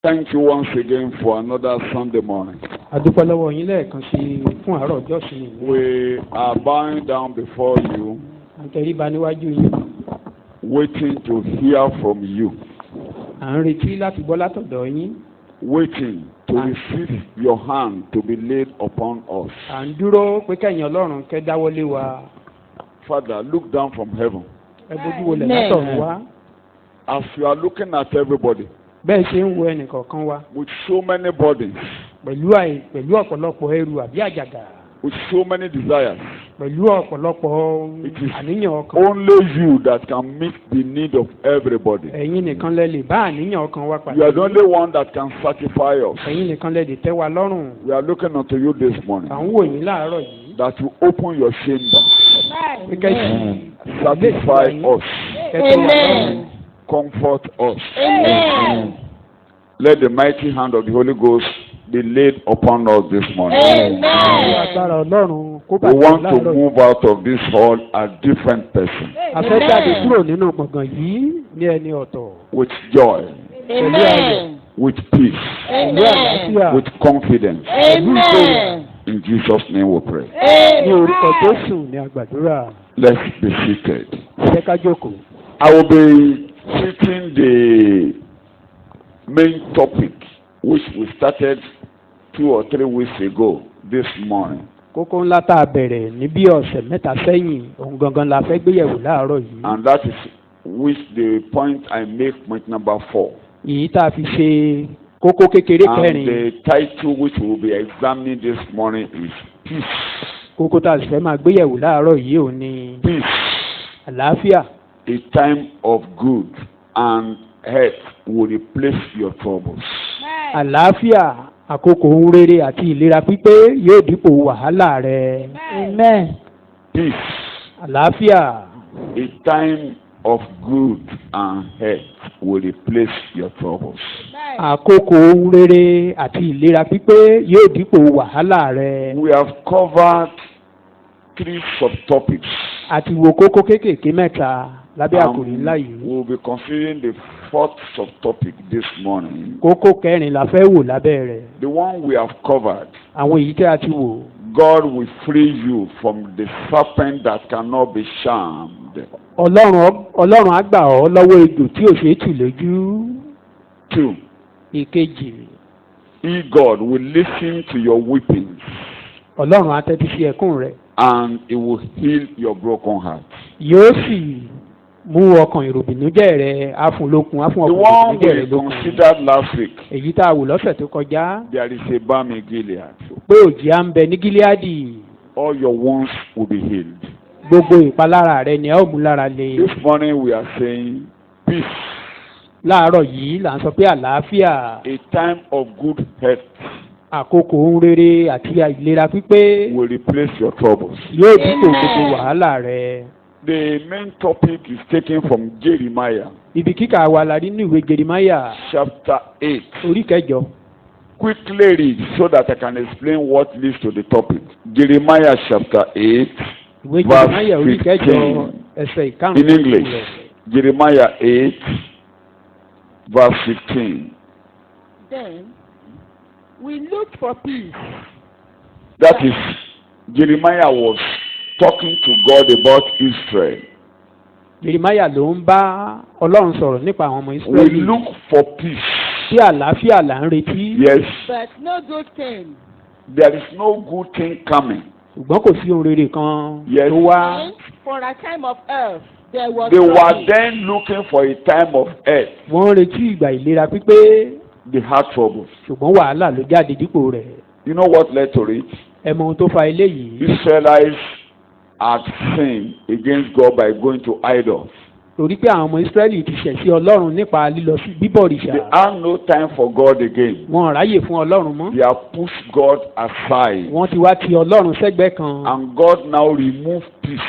Thank you once again for another Sunday morning. Adúpẹ́ lọ́wọ́ yín lẹ́ẹ̀kan sí fún àárọ̀ ọjọ́ ìsinmi. We are bowing down before you, À ń tẹríba níwájú yín. waiting to hear from you, À ń retí láti gbọ́ látọ̀dọ̀ yín. waiting to receive your hand to be laid upon us. À ń dúró pé kẹ́yìn Ọlọ́run kẹ́ dáwọ́lé wa. Father, look down from heaven. Ẹ bójú wọlé látọ̀run wá. As you are looking at everybody Bẹ́ẹ̀ ṣe ń wo ẹnìkọ̀ọ̀kan wa. with so many burdens, Pẹ̀lú ọ̀pọ̀lọpọ̀ ẹrù àbí àjàgà. with so many desires, Pẹ̀lú ọ̀pọ̀lọpọ̀ It is àníyàn ọkàn. only you that can meet the need of everybody. Ẹ̀yin nìkan lẹ lè bá àníyàn ọkàn wa pàdé. You are the only one that can satisfy us. Ẹ̀yin nìkan lẹ lè tẹ́ wa lọ́rùn. We are looking unto you this morning, À ń wò yín láàárọ̀ yìí. that you open your chamber, Pé kẹ́sì satisfy us, kẹ́tẹ́ wa lọ́rùn. comfort us. Amen. Let the mighty hand of the Holy Ghost be laid upon us this morning. Àwọn Amen. agbára Ọlọ́run kó We bàjẹ́ want to láàárọ̀ yìí. move out of this hall a different person, A fẹ́ jáde kúrò nínú gbọ̀ngàn yìí ní ẹni ọ̀tọ̀. with joy, Amen. with peace, Pẹ̀lú Amen. àlàáfíà. with confidence. Amen. In Jesus' name we pray. Ní orúkọ Jésù ní àgbàdúrà. Let's be seated. Ṣé ká jókòó? I will be treating the main topic which we started 2 or 3 weeks ago this morning. Kókó ńlá tá a bẹ̀rẹ̀ ní bí ọ̀sẹ̀ mẹ́ta sẹ́yìn, òun gangan la fẹ́ gbéyẹ̀wò láàárọ̀ yìí. And that is which the point I make, point number 4. Èyí tá a fi ṣe kókó kékeré And kẹrin. the title which we will be examining this morning is Peace. Kókó tá a sì fẹ́ máa gbéyẹ̀wò láàárọ̀ yìí ò ní Peace, àlàáfíà. a time of good and health will replace your troubles. Àlàáfíà, àkókò ohun rere àti ìlera pípé yóò dípò wàhálà rẹ. Amen. Peace, Àlàáfíà, a time of good and health will replace your troubles. àkókò ohun rere àti ìlera pípé yóò dípò wàhálà rẹ. We have covered 3 subtopics. Àti wo kókó kéékèèké mẹ́ta lábẹ́ àkòrí ńlá yìí. We'll be considering the 4th subtopic this morning. Kókó kẹrin la fẹ́ wò lábẹ́ rẹ̀. The one we have covered, Àwọn èyí tí a ti wò. God will free you from the serpent that cannot be charmed. Ọlọ́run á gbà ọ́ lọ́wọ́ ejò tí ò ṣeé tù lójú. 2, Ìkejì, He, God, will listen to your weepings Ọlọ́run á tẹ́tí sí ẹkún rẹ̀. and He will heal your broken heart. Yóò sì mú ọkàn ìròbìnújẹ́ rẹ̀ á fún lókun, á fún The ọkàn one ìròbìnújẹ́ rẹ̀ we lókun. considered last week, Èyí tá a wò lọ́sẹ̀ tó kọjá. there is a balm in Gilead. Pé òjì á ń bẹ ní Gíleádì. All your wounds will be healed. Gbogbo ìpalára rẹ̀ ni a ó mú lára le. This morning we are saying peace, Láàárọ̀ yìí là ń sọ pé àlàáfíà, a time of good health àkókò ohun rere àti ìlera pípé will replace your troubles. yóò dípò gbogbo wàhálà rẹ̀. The main topic is taken from Jeremiah Ibi kíkà wa la rí ní ìwé Jeremáyà chapter 8. orí 8. Quickly read so that I can explain what leads to the topic. Jeremiah chapter 8, Ìwé verse Jeremáyà orí 8 15. ẹsẹ̀ In ìkarùn-ún English, Jeremiah 8, verse 15. Then we looked for peace. That is, Jeremiah was talking to God about Israel. Jeremáyà ló ń bá Ọlọ́run sọ̀rọ̀ nípa àwọn ọmọ We Ísírẹ́lì. look for peace. Tí àlàáfíà là ń retí. Yes, But no good thing. there is no good thing coming. Ṣùgbọ́n kò sí ohun rere kan Yes. tó wá. And for a time of earth, there was They were trouble. then looking for a time of health. Wọ́n ń retí ìgbà ìlera pípé. They had troubles. Ṣùgbọ́n wàhálà ló jáde dípò rẹ̀. You know what led to it? Ẹ mọ ohun tó fa eléyìí. Israelites had sinned against God by going to idols. Torí pé àwọn ọmọ Ísírẹ́lì ti ṣẹ̀ sí Ọlọ́run nípa lílọ sí bíbọ̀rìṣà. They had no time for God again. Wọn ò ráyè fún Ọlọ́run mọ́. They have pushed God aside. Wọ́n ti wá ti Ọlọ́run sẹ́gbẹ́ kan. And God now removed peace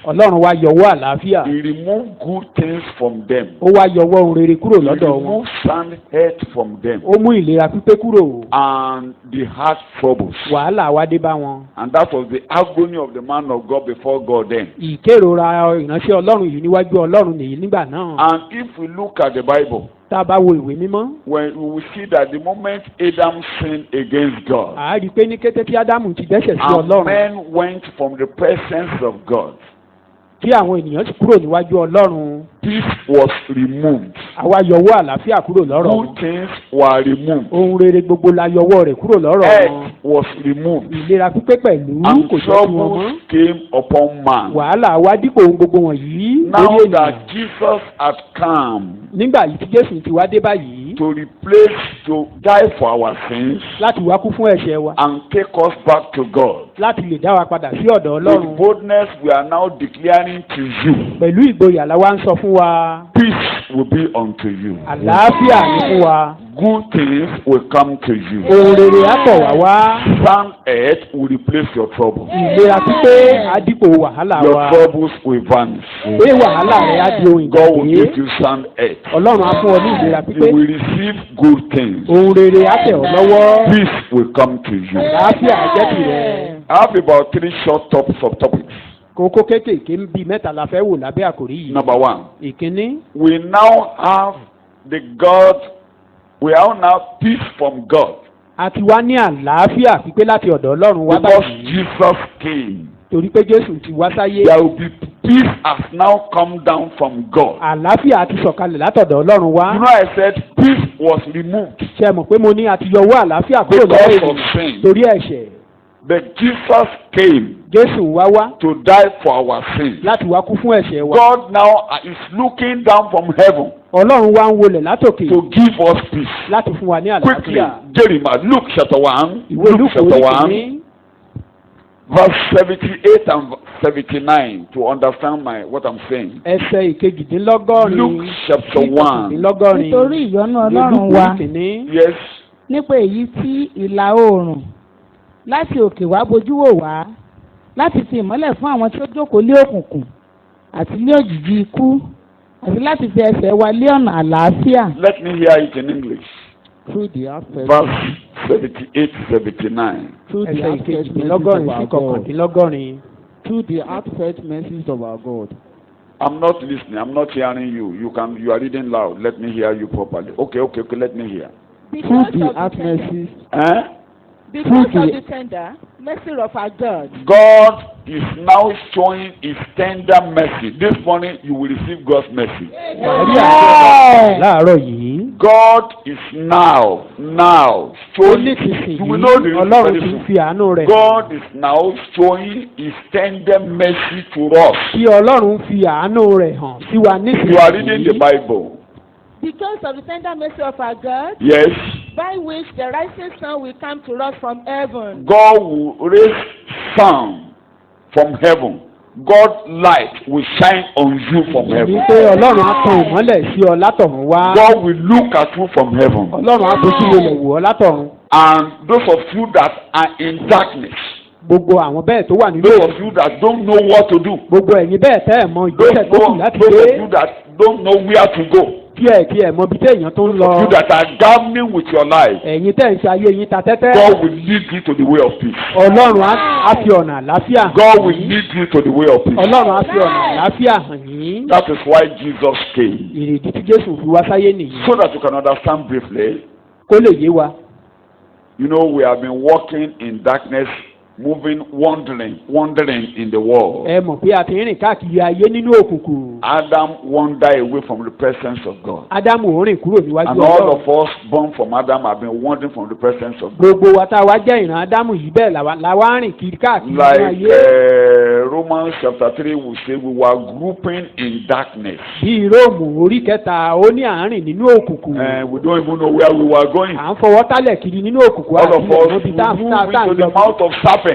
Ọlọ́run wá yọwọ́ àlàáfíà. He removed good things from them. Ó wá yọwọ́ ohun rere kúrò He lọ́dọ̀ wọn. removed sound health from them. Ó mú ìlera pípé kúrò. And the heart troubles. Wàhálà wá dé bá wọn. And that was the agony of the man of God before God then. Ìkérora ìránṣẹ́ Ọlọ́run yìí níwájú Ọlọ́run nìyí nígbà náà. And if we look at the Bible, Tá a bá wo ìwé mímọ́, when we will see that the moment Adam sinned against God, à á rí i pé ní kété tí Ádámù ti dẹ́ṣẹ̀ sí and Ọlọ́run, men went from the presence of God, tí àwọn ènìyàn sì kúrò níwájú Ọlọ́run, peace was removed. àwa yọwọ́ àlàáfíà kúrò lọ́rọ̀ wọn. Good things were removed. Ohun rere gbogbo la yọwọ́ rẹ̀ kúrò lọ́rọ̀ wọn. Earth was removed. Ìlera pípé pẹ̀lú And kò jẹ́ sí wọn mọ́. troubles came upon man. Wàhálà wá dípò ohun gbogbo wọ̀nyí Now lórí ènìyàn. that Jesus had come Nígbà yìí tí Jésù ti wá dé báyìí to replace, to die for our sins láti wá kú fún ẹ̀ṣẹ̀ wa, and take us back to God, láti lè dá wa padà sí ọ̀dọ̀ with Ọlọ́run. boldness we are now declaring to you, Pẹ̀lú ìgboyà la wá ń sọ fún wa, peace will be unto you. àlàáfíà ni fún wa. Good things will come to you. Ohun rere á tọ̀ wá wá. Sound earth will replace your trouble. Ìlera pípé á dípò wàhálà Your wa. troubles will vanish. Pé wàhálà rẹ̀ á di ohun God will give ìgbàgbé. you sound earth. Ọlọ́run á fún ọ ní ìlera You pípé. will receive good things. Ohun rere á tẹ̀ ọ́ lọ́wọ́. Peace will come to you. Àlàáfíà á jẹ́ tìrẹ. I have about 3 short subtopics. Kókó kéékèèké ń bí mẹ́ta la fẹ́ wò lábẹ́ àkòrí yìí. Number 1, Ìkíní, we now have the God, we have now peace from God a ti wá ní àlàáfíà pípé láti ọ̀dọ̀ Ọlọ́run wá because báyìí. Jesus came. Torí pé Jésù ti wá sáyé. There will be peace has now come down from God. Àlàáfíà ti sọ̀kalẹ̀ látọ̀dọ̀ Ọlọ́run wá. You know, I said peace was removed Ṣé ẹ mọ̀ pé mo ní a ti yọwọ́ àlàáfíà kúrò lọ́wọ́ because of ènìyàn sin. torí ẹ̀ṣẹ̀. But Jesus came Jésù wá wá to die for our sins. láti wá kú fún ẹ̀ṣẹ̀ wa. God now is looking down from heaven Ọlọ́run wá ń wolẹ̀ látòkè to give us peace. láti fún wa ní Quickly, àlàáfíà. Jeremiah, Luke chapter 1, Ìwé Luke Lúùkù chapter orí 1, kìíní, verse 78 and 79 to understand what I'm saying. ẹsẹ̀ ìkejìdínlọ́gọ́rin. Luke chapter 1. ìkejìdínlọ́gọ́rin. nítorí ìyọ́nú Ìwé Ọlọ́run Lúùkù wa orí kìíní. Yes, nípa èyí tí ìlà oòrùn láti òkè wá bojú wò wá láti fi ìmọ́lẹ̀ fún àwọn tí ó jókòó lé òkùnkùn àti lé òjìji ikú àti láti fi ẹsẹ̀ wa lé ọ̀nà àlàáfíà. let me hear it in English. through the aspect Verse 78, 79. through the ẹsẹ̀ heartfelt mercies ìkejìdínlọ́gọ́rin of sí our God kọkàndínlọ́gọ́rin. through the heartfelt mercies of our God. I'm not listening. I'm not hearing you. You are reading loud. Let me hear you properly. Okay. Let me hear. Through Because the of heart the tender, mercies, Eh? because through of the- the tender mercy of our God. God is now showing his tender mercy. This morning you will receive God's mercy. Àrí àjọ láàárọ̀ yìí. God is now Ó showing. ní ìsinsìnyí You will know this Ọlọ́run very ti soon. fi àánú rẹ̀. God is now showing his tender mercy to us. Kí Ọlọ́run fi àánú rẹ̀ hàn sí wa You are reading the nísinsìnyí. Bible. Because of the tender mercy of our God, Yes. by which the rising sun will come to us from heaven. God will raise sun from heaven. God's light will shine on you from Ní heaven. pé Ọlọ́run á tan ìmọ́lẹ̀ sí ọ látọ̀run wá. God will look at you from heaven. Ọlọ́run á fojú rẹ̀ wò ọ́ látọ̀run. And those of you that are in darkness, Gbogbo àwọn bẹ́ẹ̀ tó wà nínú those òkú. of you that don't know what to do, Gbogbo ẹ̀yin bẹ́ẹ̀ tẹ́ ẹ̀ mọ ìgbésẹ̀ tó kù láti those of gbé. you that don't know where to go, Kí ẹ̀ mọ ibi téèyàn tó ń lọ. you that are gambling with your life, Ẹ̀yin tẹ́ ẹ̀ ń ṣe ayé yín ta tẹ́tẹ́. God will lead you to the way of peace. Ọlọ́run á fi ọ̀nà àlàáfíà hàn God will yín. lead you to the way of peace. Ọlọ́run á fi ọ̀nà àlàáfíà hàn yín. That is why Jesus came. Ìrèdí tí Jésù fi wá sáyé nìyí. So that you can understand briefly, Kó lè yé wa. you know, we have been walking in darkness, moving, wandering in the world. Ẹ mọ̀ pé a ti ń rìn káàkiri ayé nínú òkùnkùn. Adam wandered away from the presence of God. Ádámù ò rìn kúrò níwájú And all Ọlọ́run. of us born from Adam have been wandering from the presence of God. Gbogbo wa tá a wá jẹ́ ìran Ádámù yìí bẹ́ẹ̀ la wá rìn kiri káàkiri nínú Like ayé. Romans chapter 3 will say, we were grouping in darkness. Bí Róòmù orí kẹta ó ní àárín nínú òkùnkùn. And we don't even know where we were going. À ń fọwọ́ tálẹ̀ kiri nínú òkùnkùn All àti of us ìmọ̀bí tá moved à ń into the lọ. mouth of serpents.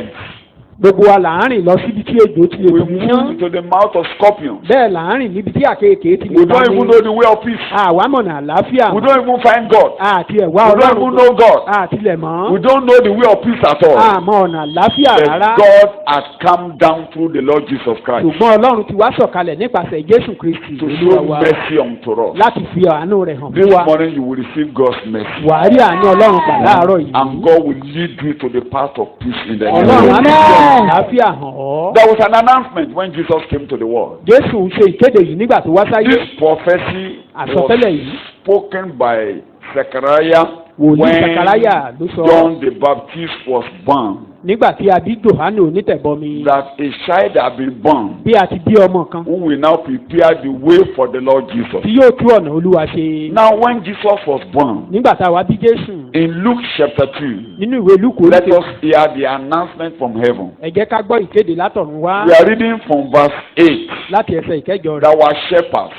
gbogbo wa là ń rìn lọ síbi tí ejò ti lè We dùn move yán. into the mouth of scorpions. bẹ́ẹ̀ là ń rìn níbi tí àkekèé ti We lè bá don't even ní. know the way of peace. àwa mọ̀nà àlàáfíà. We don't even find God. àti ẹ̀wá We don't even ọlọ́run. know God. àtìlẹ̀ mọ́. We don't know the way of peace at all. àmọ́ ọ̀nà àlàáfíà But rárá. God has come down through the Lord Jesus Christ ṣùgbọ́n ọlọ́run ti wá sọ̀kalẹ̀ nípasẹ̀ Jésù Kristi to olúwa show wa mercy unto us. láti fi àánú rẹ̀ hàn This fún wa. morning you will receive God's mercy. wàá rí àánú ọlọ́run gbà láàárọ̀ yìí. And God will lead you to the path of peace in the name of ọlọ́run á Jesus. fi ọ̀nà àlàáfíà hàn ọ́. There was an announcement when Jesus came to the world. Jésù ń ṣe ìkéde yìí nígbà tó wá sáyé. This prophecy àsọtẹ́lẹ̀ was yìí spoken by Zechariah wòlíì when Sakaraya ló sọ John the Baptist was born. nígbà tí a bí Jòhánù onítẹ̀bọmi That a child had been born bí a ti bí ọmọ kan who will now prepare the way for the Lord Jesus. tí yóò tú ọ̀nà Olúwa ṣe. Now when Jesus was born, nígbà tá a wá bí Jésù in Luke chapter 2, nínú ìwé Lúùkù let orí us hear the announcement from heaven. ẹ jẹ́ ká gbọ́ ìkéde látọ̀run wá We are reading from verse 8. láti ẹsẹ̀ ìkẹjọ rẹ̀. There were shepherds.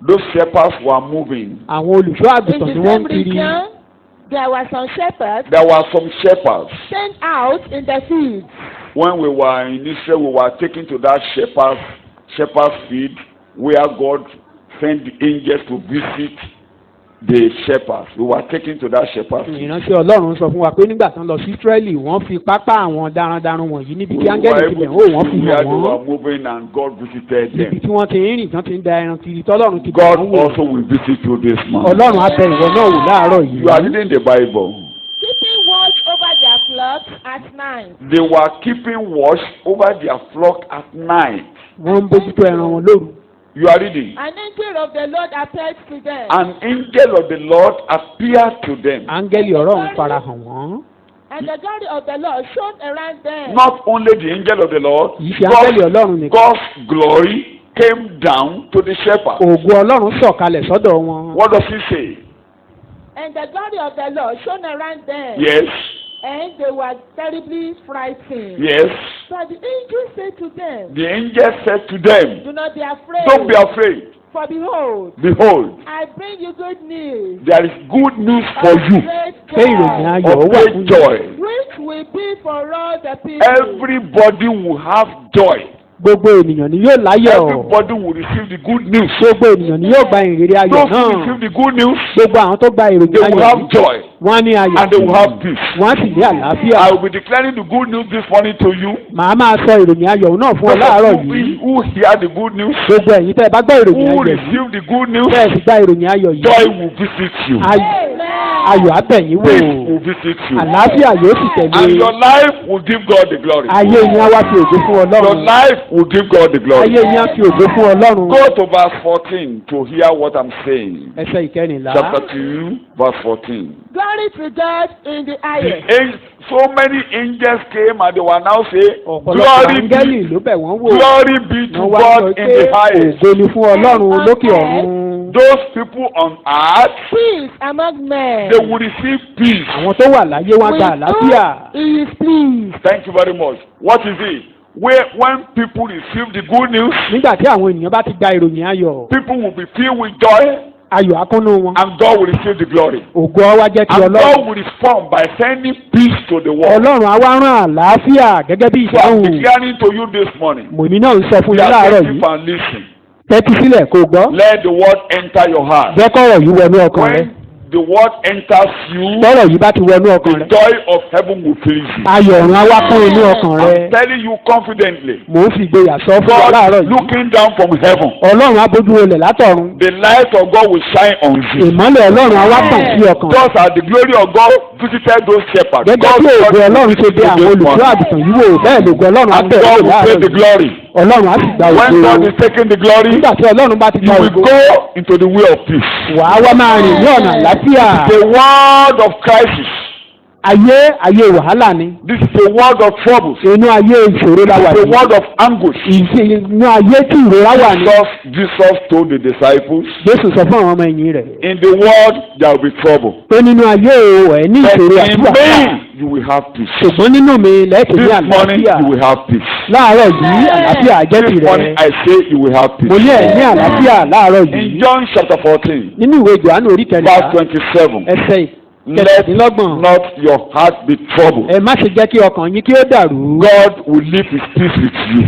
Those shepherds were moving. àwọn olùṣọ́ In àgùntàn the ni wọ́n same ń kiri. region, there were some shepherds There were some shepherds. sent out in the fields. When we were in Israel, we were taken to that shepherd's field where God sent the angels to visit the shepherds. We were taken to that shepherd's field. ìránṣẹ́ Ọlọ́run sọ fún wa pé nígbà tán lọ sí Ísírẹ́lì wọ́n fi pápá àwọn darandaran wọ̀nyí níbi We tí were áńgẹ́lì ti bẹ̀ able wò to wọ́n fi see where hàn they wọ́n were moving and God visited níbi them. tí wọ́n ti ń rìn tán ti ń da ẹran kiri tọ́lọ́run ti bẹ̀ God wọ́n wò. also will visit you this month. Ọlọ́run á bẹ ìwọ náà wò láàárọ̀ yìí. You are reading the Bible. Keeping watch over their flocks at night. They were keeping watch over their flock at night. wọ́n ń bójútó ẹran wọn lóru. You are reading. An angel of the Lord appeared to them. An angel of the Lord appeared to them. áńgẹ́lì ọ̀rọ̀ ń farahàn wọ́n. And the glory of the Lord shone around them. Not only the angel of the Lord, kì í ṣe áńgẹ́lì Ọlọ́run nìkan. God's glory came down to the shepherd. ògo Ọlọ́run sọ̀kalẹ̀ sọ́dọ̀ wọn. What does he say? And the glory of the Lord shone around them. Yes, And they were terribly frightened. yes. So the angel said to them, The angel said to them, do not be afraid. don't be afraid. For behold, Behold, I bring you good news. there is good news for Of you. great pé ìròyìn joy, ayọ̀ Of wà great fún joy. which will be for all the people. Everybody will have joy. gbogbo ènìyàn ni yóò láyọ̀. Everybody will receive the good news. gbogbo ènìyàn ni yóò gba ìrírí ayọ̀ Those who náà. receive the good news, gbogbo àwọn tó gba ìròyìn they ayọ̀ will have yìí, joy wọ́n á ní ayọ̀. and they will have peace. wọ́n á sì ní àlàáfíà. I will be declaring the good news this morning to you. màá máa sọ ìròyìn ayọ̀ náà fún ọ Those láàárọ̀ of yìí. you who hear the good news, gbogbo ẹ̀yin tẹ́ ẹ bá gbọ́ ìròyìn who ayọ̀ yìí receive the good news, tẹ́ ẹ sì gba ìròyìn ayọ̀ yìí. joy will visit you. ayọ̀ á bẹ̀ yín wò. Peace will visit you. àlàáfíà yóò sì And tẹ̀lé. your life will give God the glory. ayé yín á wá fi ògo fún Your Ọlọ́run. life will give God the glory. ayé yín á fi ògo fún Ọlọ́run. Go to verse 14 to hear what I'm saying. ẹsẹ̀ ìkẹrìnlá. Chapter 2, verse 14. Glory to God in the The highest. so many angels came and they were now saying, ọ̀pọ̀lọpọ̀ glory áńgẹ́lì be, ló bẹ̀ wọ́n wò. glory be to wọ́n wá sọ God in pé the highest. ògo ni fún Ọlọ́run lókè ọ̀run. Those people on earth, Peace among men. they will receive peace. àwọn tó wà láyé wọ́n gba àlàáfíà. He is pleased. Thank you very much. What is it? When people receive the good news, nígbà tí àwọn ènìyàn bá ti gba ìròyìn ayọ̀, people will be filled with joy ayọ̀ á kúnnú wọn. and God will receive the glory. ògo á wá jẹ́ ti And Ọlọ́run. God will respond by sending peace to the world. Ọlọ́run á wá rán àlàáfíà gẹ́gẹ́ bí So I'm ìdáhùn. declaring to you this morning, mòmí náà ń sọ fún be yín láàárọ̀ attentive yìí. and listen. tẹ́tí sílẹ̀ kó o gbọ́. Let the word enter your heart. jẹ́ kọ́rọ̀ yìí wọnú ọkàn rẹ. When the word enters you, tọ́rọ̀ yìí bá ti wọnú ọkàn the rẹ. joy of heaven will fill you. ayọ̀ ọ̀run á wá kún inú ọkàn rẹ. I'm telling you confidently, mò ń fi ìgboyà sọ fún ọ láàárọ̀ God yìí. looking down from heaven, Ọlọ́run á bójú wọlẹ̀ látọ̀run. the light of God will shine on you. ìmọ́lẹ̀ Ọlọ́run á wá tàn sí ọkàn. Just as the glory of God visited those shepherds, gẹ́gẹ́ God bí ògo Ọlọ́run ṣe dé àwọn olùṣọ́ àgùntàn yìí wò bẹ́ẹ̀ lògo Ọlọ́run á and bẹ̀ God wò will láàárọ̀ take the yìí. glory. Ọlọ́run á sì gba When God ògo. is taking the glory, nígbà tí Ọlọ́run bá ti you gba will ògo, go into the way of peace. wàá wá máa rìn ní ọ̀nà àlàáfíà. The word of crisis. ayé wàhálà ni. This is a word of troubles. inú ayé ìṣòro la wà It's a ní. word of anguish. inú ayé tí ìrora wà ní. Jesus told the disciples, Jésù sọ fún àwọn ọmọ ẹ̀yìn rẹ̀ in the world there will be trouble. pé nínú ayé o ẹ̀ ní But ìṣòro àti in wàhálà. me you will have peace. ṣùgbọ́n nínú mi lẹ́ẹ̀kì ní This morning àlàáfíà. you will have peace. láàárọ̀ yìí àlàáfíà jẹ́ This morning tirẹ̀. I say you will have mo ní peace. ẹ̀ ní àlàáfíà láàárọ̀ In yìí. John chapter 14, nínú ìwé Jòhánù orí verse kẹrìnlá 27, ẹsẹ̀ Let kẹtàdínlọ́gbọ̀n. not your heart be troubled. ẹ má ṣe jẹ́ kí ọkàn yín kí ó dàrú. God will leave his peace with you.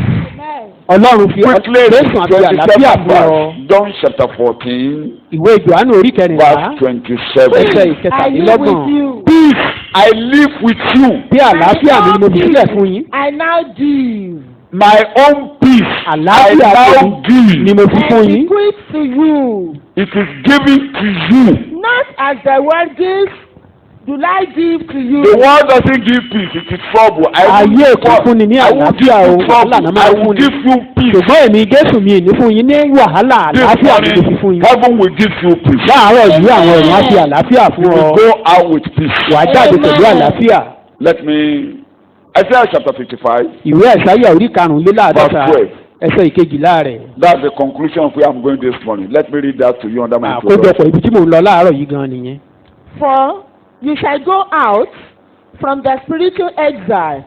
ọlọ́run fi Quickly, Jésù àti àlàáfíà 27 fún ọ. verse, John chapter 14, ìwé Jòhánù orí kẹrìnlá verse 27. ẹsẹ̀ I live ìkẹtàdínlọ́gbọ̀n. with you. Peace I live with you. bí àlàáfíà mi ni mo fi sílẹ̀ fún yín. I now give. My own peace I àlàáfíà now mi give. ni mo fi fún And yín. bequeath to you. It is given to you. Not as the world gives, do I give to you. The world doesn't give peace, it is trouble. Ayé òkè fúnni ní àlàáfíà o, wàhálà náà máa I will fúnni. give you peace. ṣùgbọ́n èmi Jésù mi ní fún yín ní wàhálà This àlàáfíà mi ló fi fún morning, yín. heaven will give you peace. láàárọ̀ yìí àwọn èèyàn á fi àlàáfíà You fún ọ. will go out with peace. wàá jáde pẹ̀lú àlàáfíà. Let me, Isaiah chapter 55, ìwé Àìsáyà orí karùnléláàádọ́ta verse 12. ẹsẹ̀ ìkejìlá rẹ̀. That's the conclusion of where I'm going this morning. Let me read that to you under my introduction. àkójọpọ̀ ibi tí mò ń lọ láàárọ̀ yìí gan nìyẹn. For you shall go out from the spiritual exile,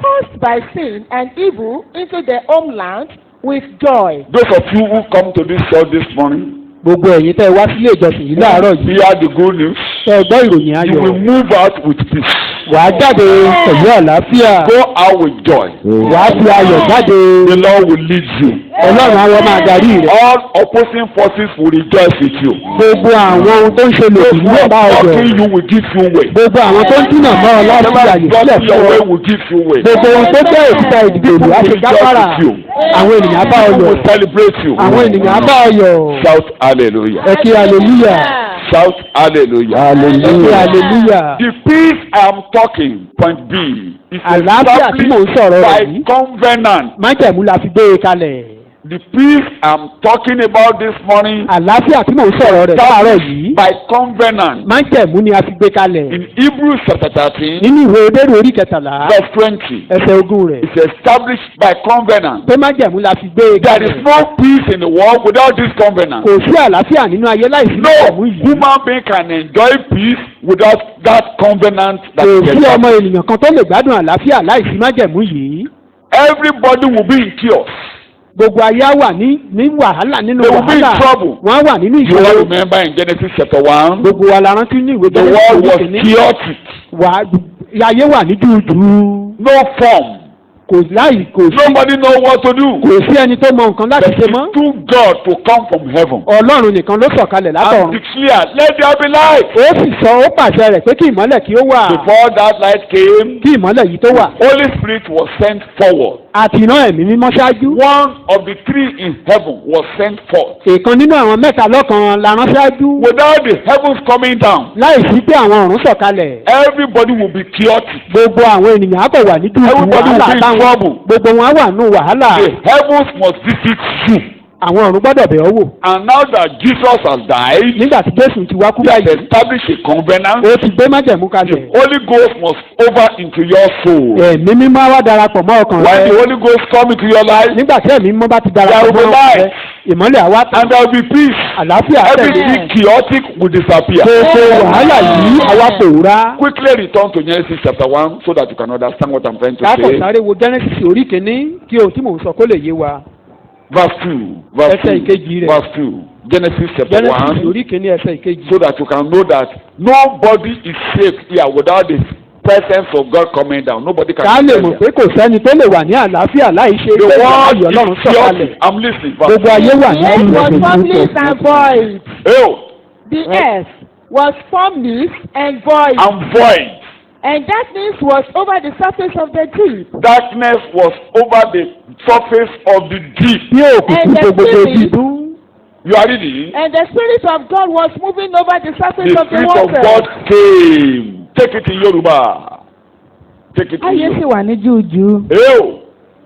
caused by sin and evil, into the homeland with joy. Those of you who come to this church this morning, gbogbo ẹ̀yin tẹ́ ẹ wá sílé ìjọsìn yìí láàárọ̀ yìí hear the good news. tẹ́ ẹ gbọ́ ìròyìn You ayọ̀. will move out with peace. wàá jáde pẹ̀lú àlàáfíà. Go out with joy. wàá fi ayọ̀ jáde. The Lord will lead you. ọlọ́run àwọn máa darí rẹ̀. All opposing forces will rejoice with you. gbogbo àwọn ohun tó ń ṣe lòdì ní ọba ọjọ́. Blocking you will give you way. gbogbo àwọn tó ń dínà mọ́ ọ láti Whatever àyè is sílẹ̀ blocking your fún way ọ. will give you way. gbogbo ohun tó jẹ́ òkúta ìdìbò á ṣe gáfárà. àwọn ènìyàn á bá ọ People yọ̀. will celebrate you. àwọn ènìyàn á bá ọ yọ̀. Shout hallelujah. ẹ kí hallelujah. Shout hallelujah. ẹ kí hallelujah. The peace I am talking, point B, is àlàáfíà tí mò ń sọ̀rọ̀ rẹ̀ by yìí. covenant. májẹ̀mú la fi gbé e kalẹ̀. The peace I'm talking about this morning àlàáfíà tí mò ń sọ̀rọ̀ rẹ̀ láàárọ̀ yìí. by covenant. májẹ̀mú ni a fi gbé kalẹ̀. In Hebrews chapter 13, nínú ìwé Hébérù orí kẹtàlá verse 20, ẹsẹ̀ ogún rẹ̀. it's established by covenant. pé májẹ̀mú la fi gbé e There is kalẹ̀. no peace in the world without this covenant. kò sí àlàáfíà nínú ayé láìsí No májẹ̀mú yìí. human being can enjoy peace without that covenant that kò is sí ọmọ established. ènìyàn kan tó lè gbádùn àlàáfíà láìsí májẹ̀mú yìí. Everybody will be in chaos. gbogbo ayé á wà ní wàhálà nínú They will be in wàhálà. trouble. wọ́n á wà nínú You all ìṣòro. remember in Genesis chapter 1, gbogbo wa la rántí ní ìwé the Jẹ́nẹ́sísì world orí was kìíní. chaotic. ayé wà ní jújù. No form. kò sí Nobody know what to do. kò sí ẹni tó mọ nǹkan láti But ṣe it mọ́. took God to come from heaven Ọlọ́run nìkan ló sọ̀kalẹ̀ and látọ̀run. declare, let there be light. ó sì sọ ó pàṣẹ rẹ̀ pé kí ìmọ́lẹ̀ kí ó wà. Before that light came, kí ìmọ́lẹ̀ yìí tó wà. Holy Spirit was sent forward. àti iná ẹ̀mí mímọ́ ṣáájú. One of the three in heaven was sent forth. ìkan nínú àwọn mẹ́ta lọ́kan la rán ṣáájú. Without the heavens coming down, láì sí pé àwọn ọ̀run sọ̀kalẹ̀. everybody will be chaotic. gbogbo àwọn ènìyàn á bọ̀ wà ní dúdú Everybody will wàhálà be in táwọn. trouble. gbogbo wọn á wà nù wàhálà. The heavens must visit you. àwọn ọ̀run gbọ́dọ̀ bẹ̀ ọ́ wò. And now that Jesus has died, nígbà tí Jésù ti wá kú he has báyìí. established a covenant. ó ti gbé májẹ̀mú The kalẹ̀. Holy Ghost must over into your soul. ẹ̀mí mímọ́ á wá darapọ̀ mọ́ ọkàn When the rẹ. Holy Ghost come into your life, nígbà tí ẹ̀mí mímọ́ bá ti there darapọ̀ will be mọ́ ọkàn rẹ. light ìmọ́lẹ̀ àwa tán. and there will be peace. àlàáfíà tẹ̀lé. Everything chaotic will disappear. gbogbo wàhálà yìí àwa pòórá. Quickly return to Genesis chapter 1 so that you can understand what I'm trying to káàkó say. sáré wo Genesis orí kìíní kí ohun tí mò ń sọ kó lè yé wa. Verse 2. Verse Ẹsẹ̀ 2. ìkejì rẹ̀. Verse 2. Genesis chapter Genesis 1. orí kìíní ẹsẹ̀ ìkejì. So that you can know that nobody is safe here without the presence of God coming down. Nobody can ká lè be mọ̀ safe pé kò sẹ́ni tó lè wà ní àlàáfíà láì ṣe here. The pé world ayọ̀ Ọlọ́run is sọ̀kalẹ̀. chaotic. I'm listening. Verse gbogbo ayé wà ní The earth was ìlú. formless and void. Oh, The earth was formless and void. and void. And darkness was over the surface of the deep. Darkness was over the surface of the deep. bí òkùnkùn And the tó gbogbo spirit- dídún. You are reading? And the Spirit of God was moving over the surface The of the Spirit of water. God came. Take it in Yoruba. Take it in ayé sì Yoruba. wà ní jújù. Oh,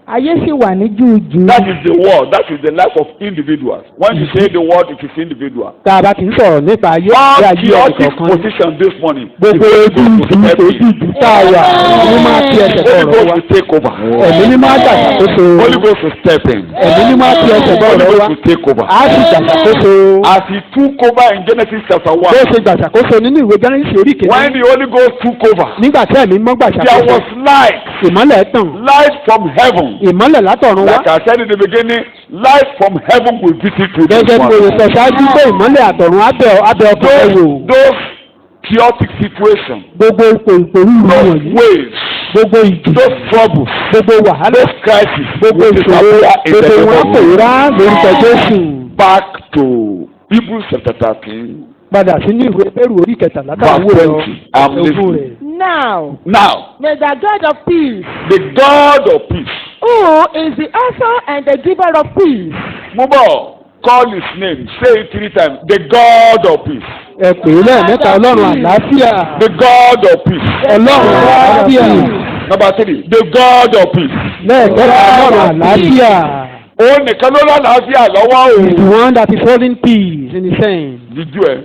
ayé sì wà ní jújù. that is the word. That is the life of individuals. When you say the word, it is individual. tá a bá ti ń sọ̀rọ̀ nípa ayé bí One ayé chaotic ẹnìkọ̀ọ̀kan. position this morning. gbogbo ojú ìdú tó dúdú tá a wà ní máa fi ẹsẹ̀ Holy bọ̀rọ̀ Ghost wa. will take over. ẹ̀mí ní máa gbàgbàkóso. Holy Ghost will step in. ẹ̀mí ní máa fi ẹsẹ̀ Holy bọ̀rọ̀ Ghost wa. will take over. a sì gbàgbàkóso. As he took over in Genesis chapter 1. bó ṣe gbàgbàkóso nínú ìwé Genesis orí When kìíní. the Holy Ghost took over, nígbà tí ẹ̀mí mọ́ there gbàgbàkóso. was light. ìmọ́lẹ̀ tàn. Light from heaven. ìmọ́lẹ̀ látọ̀run wá. Like I said in the beginning, light from heaven will visit you this gẹ́gẹ́ bí mo morning. sọ ṣáájú pé ìmọ́lẹ̀ àtọ̀run abẹ́ ọkàn rẹ wò. Those chaotic situation, gbogbo ipò ìpòrú those wọ̀nyí, waves, gbogbo ìjì, those troubles, gbogbo wàhálà, those crises, gbogbo will ìṣòro, disappear in the gbogbo wọn name of pòórá lórúkọ Jésù. Jesus. Back to Hebrews chapter 13. Padà sínú ìwé Hébérù orí kẹtàlá táwọn wò lọ I'm ogún listening. rẹ̀. Now, Now, may the God of peace, the God of peace, who is the author and the giver of peace, Mubo, call his name, say it 3 times. The God of peace. Ẹ pè é lẹ́ẹ̀mẹ́ta Ọlọ́run àlàáfíà. The God of peace. Ọlọ́run àlàáfíà. Number 3, the God of peace. Lẹ́ẹ̀kẹ́ta Ọlọ́run àlàáfíà. Ó nìkan ló lálàáfíà lọ́wọ́ Is the o. one that is holding peace in his hand. Jíjú ẹ.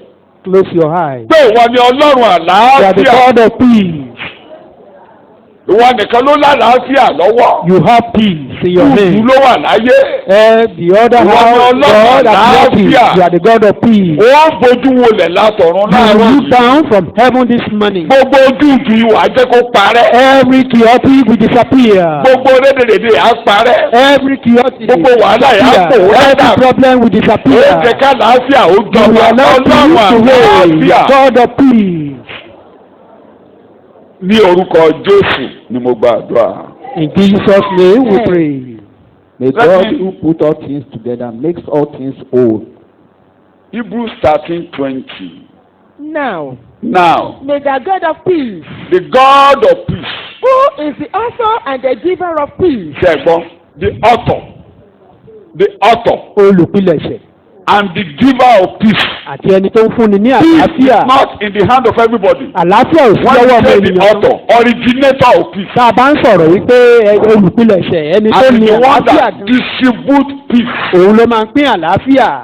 Close your eyes. Pé ìwọ ni Ọlọ́run You are the àlàáfíà. God of peace. Ìwọ nìkan ló lálàáfíà lọ́wọ́. You have peace in your Kùtù hand. ló wà láyé. The other You are half, the Lord God that has peace. àlàáfíà. You are the God of peace. Ó ń bojú wọlẹ̀ látọ̀run You láàárọ̀ look yìí. down from heaven this morning. Gbogbo ojú ìdù ìwà jẹ́ kó parẹ́. Every chaotic will disappear. Gbogbo rédèrèdè á parẹ́. Every chaotic Gbogbo will wàhálà yà á disappear. pòórá Every dànù. problem will Ó disappear. jẹ́ ká làáfíà ó You jọba. are not Ọlọ́run peace to reign. àlàáfíà. God of peace. Ní orúkọ Jésù ni mo gbàdúrà. In Jesus' name we pray. May Let God me- who put all things together makes all things whole. Hebrews 13:20. now, Now, may the God of peace, the God of peace, who is the author and the giver of peace, ṣẹ̀gbọ́n, the author Olùpilẹ̀ṣẹ̀ and the giver of peace. àti ẹni tó ń fúnni ní Peace is àlàáfíà. not in the hand of everybody. Àlàáfíà ò sí When lọ́wọ́ you ọmọ say the ènìyàn. author, originator of peace, Tá a bá ń sọ̀rọ̀ wípé olùpilẹ̀ṣẹ̀ ẹni tó and ní the one àlàáfíà that gan, distributes peace, òun ló máa ń pín àlàáfíà.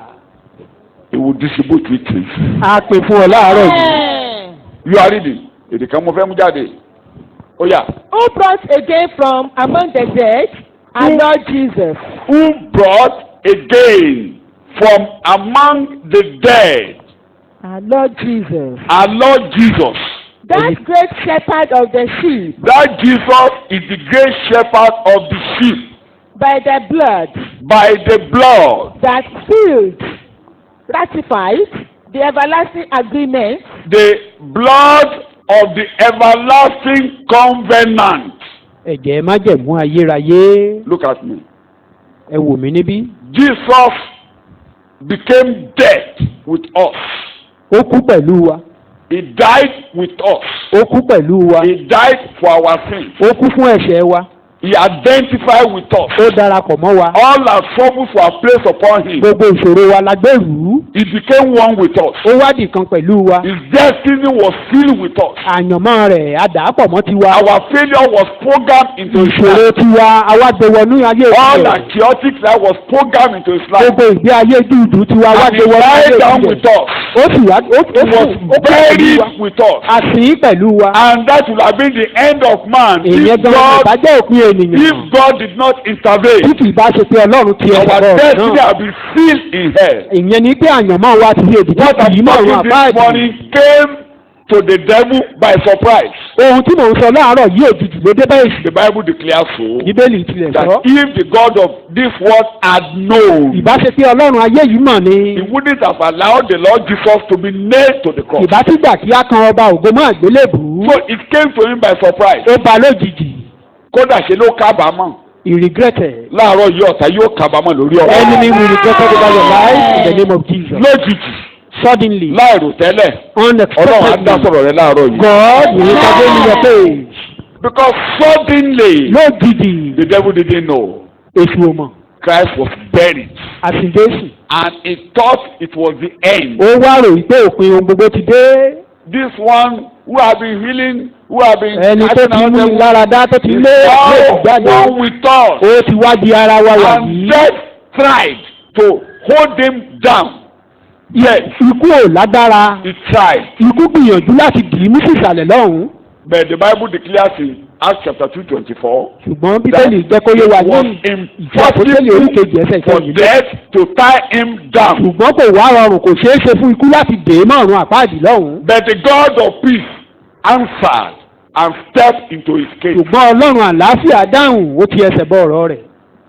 he will distribute with peace. A pè fún ọ láàárọ̀ yìí. Amen. You are reading. Èdè kan mo fẹ́ mú jáde. Ó yá. Who brought again from among the dead our Lord Jesus, Who brought again from among the dead our Lord Jesus, our Lord Jesus. that great shepherd of the sheep, That Jesus is the great shepherd of the sheep by the blood by the blood, that sealed, ratified the everlasting agreement, the blood of the everlasting covenant. Ẹ̀jẹ̀ májẹ̀mú ayérayé. Look at me. Ẹ wò mí níbí. Jesus became dead with us. Ó kú pẹ̀lú wa. He died with us. Ó kú pẹ̀lú wa. He died for our sins. Ó kú fún ẹ̀ṣẹ̀ wa. He identified with us. Ó darapọ̀ mọ́ wa. All our troubles were placed upon him. Gbogbo ìṣòro wa la gbèrú. He became one with us. Ó wádìí kan pẹ̀lú wa. His destiny was filled with us. Àyànmọ́ rẹ̀ àdàpọ̀ mọ́ tiwa. Our failure was programmed into his Ìṣòro life. tiwa awádewọnú ayé All ìṣòro. that chaotic life was programmed into his life. Gbogbo ìgbé ayé dúdú tiwa And he awádewọnú ayé died down ìṣòro. with us. Ó sì wá ó He was kú pẹ̀lú buried wa. with us. A sìn pẹ̀lú wa. And that would have been the end of man Ìyẹn if gan-an God, ìbàjẹ́ òpin ènìyàn. if God did not Tí intervene. kì í bá ṣe pé Ọlọ́run ti Our ẹ̀rọ destiny náà. had been sealed in hell. Ìyẹn ni pé àyànmọ́ wa ti di èdè What tí kì í I'm mọ̀ ọ̀run talking this àbáàdì. morning came to the devil by surprise. Ohun tí mò ń sọ láàárọ̀ yìí òjijì ló dé báyìí. The Bible declares so. Bíbélì tilẹ̀ That sọ. if the God of this world had known, Ìbá ṣe pé Ọlọ́run ayé yìí mọ̀ ni. he wouldn't have allowed the Lord Jesus to be nailed to the cross. Ìbá tí gbà kí á kan ọba ògo mọ́ àgbélébùú. So it came to him by surprise. Ó ba lójijì. Kódà ṣe ló kábàámọ̀. He regretted. Láàárọ̀ yìí ọ̀tá yóò kábàámọ̀ lórí ọ̀rọ̀. Enemy will regret over your life in the name of Jesus. Lójijì, Suddenly, láìrò tẹ́lẹ̀, Ọlọ́run á dá unexpectedly, sọ̀rọ̀ rẹ láàárọ̀ yìí. God will intervene in your case. Because suddenly, Lójijì, the devil didn't know. èṣù ò mọ̀. Christ was buried. Àsìn Jésù. And he thought it was the end. Ó wá ròyìn pé òpin ohun gbogbo ti dé. This one who have been healing, who have been Ẹni tó ti mú ni láradá tó ti is lé now jáde. one with us. Ó ti wá di ara wa wà And yìí. death tried to hold him down. Yes, Ikú ò lágbára. he tried. Ikú gbìyànjú láti dì í mú sí ìsàlẹ̀ lọ́hùn-ún. But the Bible declares in Acts chapter 2:24 Ṣùgbọ́n Bíbélì jẹ́ kó yé wa it was ní ìfẹ́ àpòtẹ́lì oríkejì ẹsẹ̀ impossible for ìkẹyìn. death to tie him down. Ṣùgbọ́n kò wá rọrùn kò ṣeé ṣe fún ikú láti dè é mọ́rùn àpáàdì lọ́hùn-ún. But the God of peace answered and stepped into his case. Ṣùgbọ́n Ọlọ́run àlàáfíà dáhùn ó ti ẹsẹ̀ bọ ọ̀rọ̀ rẹ̀.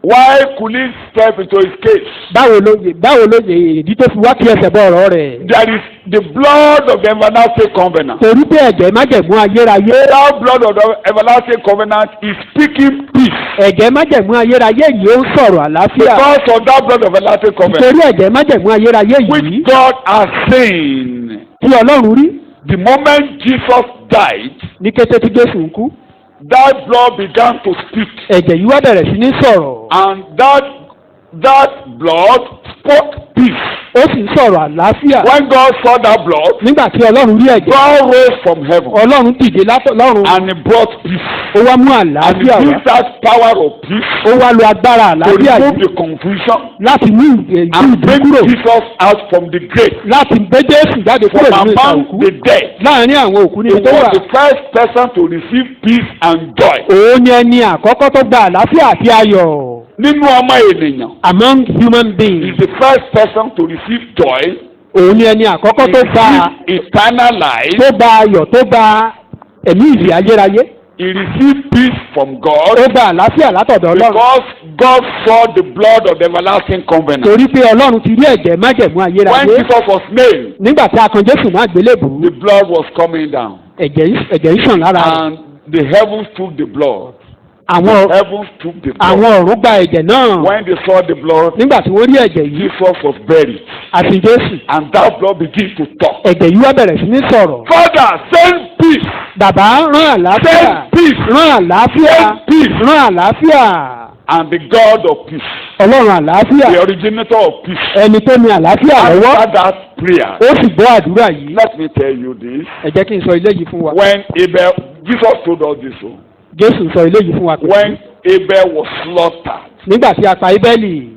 Why could he step into his case? báwo ló yẹ ìdí tó fi wá kí ẹsẹ̀ bọ́ ọ̀rọ̀ rẹ̀. There is the blood of the everlasting covenant. torí pé ẹ̀jẹ̀ májẹ̀mú ayérayé. That blood of the everlasting covenant is speaking peace. ẹ̀jẹ̀ májẹ̀mú ayérayé yìí ó ń sọ̀rọ̀ àlàáfíà. Because of that blood of everlasting covenant, torí ẹ̀jẹ̀ májẹ̀mú ayérayé yìí. which God has seen. tí Ọlọ́run rí. The moment Jesus died, ní kété tí Jésù ń kú. that blood began to speak. ẹ̀jẹ̀ yìí wá bẹ̀rẹ̀ sí ní sọ̀rọ̀. And that blood spoke peace. ó sì ń sọ̀rọ̀ àlàáfíà. When God saw that blood, nígbà tí Ọlọ́run rí ẹ̀jẹ̀. God rose from heaven Ọlọ́run dìde lọ́run. and he brought peace. ó wá mú And he àlàáfíà wá. used that power of peace ó wá lo agbára to àlàáfíà remove yìí the confusion láti mú ìdí and bring kúrò. Jesus out from the grave, láti gbé Jésù jáde kúrò from nínú ìta among òkú. the dead. láàárín àwọn òkú He níbi tó wà. was the first person to receive peace and joy. òun ni ẹni àkọ́kọ́ tó gba àlàáfíà àti ayọ̀. Nínú ọmọ ènìyàn, among human he is beings. the first person to receive joy, òun ni ẹni àkọ́kọ́ tó gba receive eternal life. tó gba ayọ̀ tó gba ẹ̀mí ìyè ayérayé. He received peace from God ó gba àlàáfíà látọ̀dọ̀ Ọlọ́run. because God saw the blood of the everlasting covenant. torí pé Ọlọ́run ti rí ẹ̀jẹ̀ májẹ̀mú When ayérayé. Jesus was nailed, nígbà tí a kan Jésù náà gbélébùú. the blood was coming down, ẹ̀jẹ̀ ń sàn lára rẹ̀. and the heavens took the blood. àwọn Heavens took the blood. àwọn ọ̀run gba ẹ̀jẹ̀ náà. When they saw the blood, nígbà tí wọ́n rí ẹ̀jẹ̀ yìí Jesus was buried, àti Jésù. and that blood began to talk. ẹ̀jẹ̀ yìí wá bẹ̀rẹ̀ sí ní sọ̀rọ̀. Father, send peace. bàbá rán àlàáfíà. Send peace. rán àlàáfíà. Send peace. rán àlàáfíà. And the God of peace, Ọlọ́run àlàáfíà. the originator of peace, ẹni tó ní àlàáfíà lọ́wọ́. answered that prayer. ó sì gbọ́ àdúrà yìí. Let me tell you this. ẹ jẹ́ kí n sọ eléyìí fún wa. When Abel, Jesus told us this, Jésù sọ eléyìí fún wa pé. when Abel was slaughtered, nígbà tí a pa Ébẹ́lì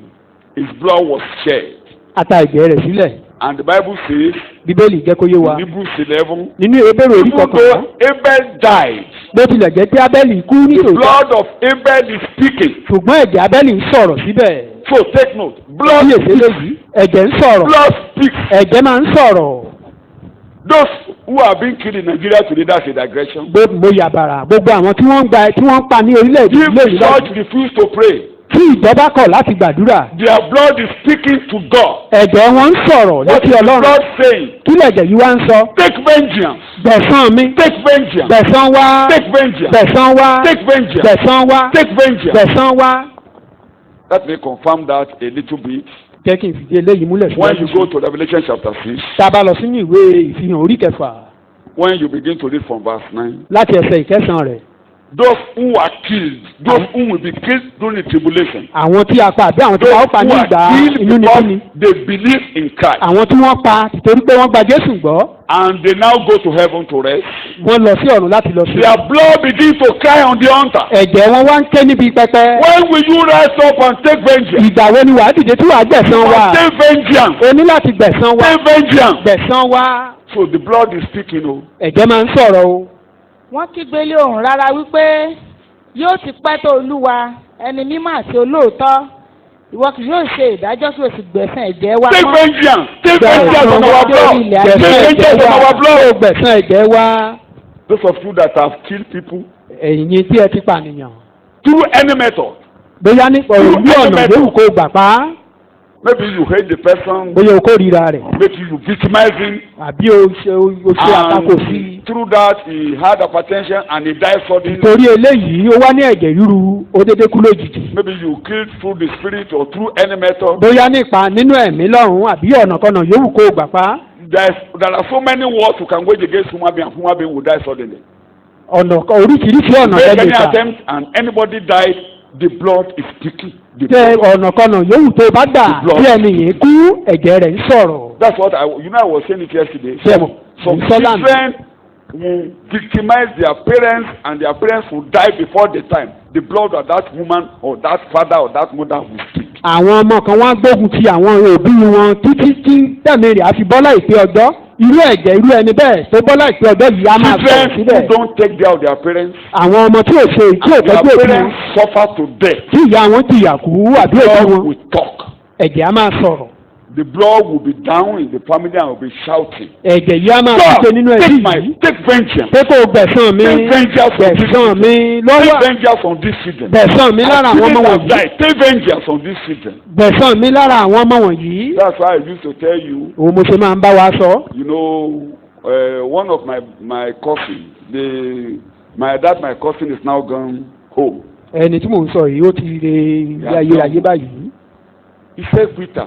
his blood was shed. a ta ẹ̀jẹ̀ rẹ̀ sílẹ̀. And the Bible says, Bíbélì jẹ́ kó yé wa. in Hebrews 11, nínú Hébérù orí even kọkànlá. though Abel died, bó tilẹ̀ jẹ́ pé Ábẹ́lì kú the nítòótọ́. blood of Abel is speaking. ṣùgbọ́n ẹ̀jẹ̀ Ábẹ́lì ń sọ̀rọ̀ síbẹ̀. So take note, blood kíyèsí speaks. léyìí ẹ̀jẹ̀ ń sọ̀rọ̀. Blood speaks. ẹ̀jẹ̀ máa ń sọ̀rọ̀. Those who are being killed in Nigeria today, that's a digression. mo yàbàrà gbogbo àwọn tí wọ́n ń pa ní orílẹ̀-èdè If lónìí the church lọ́dún. refuse to pray, tí ìjọba kọ̀ láti gbàdúrà. their blood is speaking to God. ẹ̀jẹ̀ wọn ń sọ̀rọ̀ What létí is Ọlọ́run. God saying? kí lẹ̀jẹ̀ yìí wá ń sọ. Take vengeance. gbẹ̀san mi. Take vengeance. gbẹ̀san wá. Take vengeance. gbẹ̀san wá. Take vengeance. gbẹ̀san wá. Take vengeance. gbẹ̀san wá. Let me confirm that a little bit. jẹ́ kí n fìdí eléyìí múlẹ̀ When you go to Revelation chapter 6, tá a bá lọ sínú ìwé ìfihàn orí kẹfà when you begin to read from verse 9, láti ẹsẹ̀ ìkẹsàn rẹ̀. those who are killed, those who will be killed during the tribulation, àwọn tí a pa àbí àwọn tí those a ó pa who ní are ìgbà killed inú because níbí ni. they believe in Christ, àwọn tí wọ́n pa tìtorí pé wọ́n gba Jésù gbọ́. and they now go to heaven to rest, wọ́n lọ sí ọ̀run láti lọ sí. their blood begins to cry on the altar. ẹ̀jẹ̀ wọn wá ń ké níbi pẹpẹ. When will you rise up and take vengeance? ìgbà wo ni wàá dìde tí wàá gbẹ̀san wa. Take vengeance. o ní láti gbẹ̀san wa. Take vengeance. gbẹ̀san wa. So the blood is speaking. Oh, ẹ̀jẹ̀ máa ń sọ̀rọ̀ o. wọ́n kígbe lé ohùn rárá wípé yóò ti pẹ́ tó Olúwa ẹni mímọ́ àti olóòótọ́ ìwọ kì yóò ṣe ìdájọ́ kí o sì gbẹ̀san ẹ̀jẹ̀ wa take mọ́. vengeance. Take vengeance on our blood. Take gbẹ̀san vengeance ẹ̀jẹ̀ on our wa. blood. gbẹ̀san ẹ̀jẹ̀ wa. Those of you that have killed people ẹ̀yin tí ẹ ti pànìyàn. through any method, bóyá ní ọ̀rọ̀ ní ọ̀nà yòówù kó gbà pa. maybe you hate the person, bóyá o kórìíra rẹ̀. maybe you victimize him, àbí o ṣe àtakò sí i. and through that he had hypertension and he died suddenly. torí eléyìí ó wá ní ẹ̀jẹ̀ ríru ó dédé kú lójijì. Maybe you killed through the spirit or through any method. bóyá nípa nínú ẹ̀mí lọ́run àbí ọ̀nàkọ́nà yòówù kó gbà pa. There are so many wars you can wage against human being, and human being will die suddenly. ọ̀nà oríṣiríṣi ọ̀nà Make lẹ́nu any ìta. attempt and anybody died, the blood is speaking. The tẹ blood. ọ̀nàkọ́nà yòówù tó bá gbà The blood. bí ẹni yìí kú ẹ̀jẹ̀ rẹ̀ ń sọ̀rọ̀. That's what I was saying it yesterday. Bẹ́ẹ̀ni, Some Sọ́lá mi. children will victimize their parents and their parents will die before the time. The blood of that woman or that father or that mother will speak. àwọn ọmọ kan wá gbógun ti àwọn òbí wọn títí tí tẹ̀mí rẹ̀ á fi bọ́lá ìpè ọjọ́ irú ẹ̀jẹ̀ irú ẹni bẹ́ẹ̀ tó bọ́lá ìpè ọjọ́ yìí á máa sọ̀rọ̀ Children síbẹ̀. who don't take care of their parents, àwọn ọmọ tí ò ṣe tí ò their tọ́jú òbí wọn parents suffer to death. tí ìyá wọn jìyà kú àbí òbí God wọn will talk. ẹ̀jẹ̀ á máa sọ̀rọ̀. the blood will be down in the family and will be shouting. ẹ̀jẹ̀ yìí á máa kígbe nínú God, ẹbí take yìí take vengeance. pé kó gbẹ̀san mi Take vengeance on this gbẹ̀san children. mi Take lọ́wọ́ vengeance on these children. gbẹ̀san mi lára àwọn ọmọ Children have wọ̀nyí died. Take vengeance on these children. gbẹ̀san mi lára àwọn ọmọ wọ̀nyí That's why I used to tell you. òun mo ṣe máa ń bá wa sọ. You know, one of my cousin, my cousin is now gone home. ẹni tí mò ń sọ yìí ó ti re ayé báyìí. He said, Peter,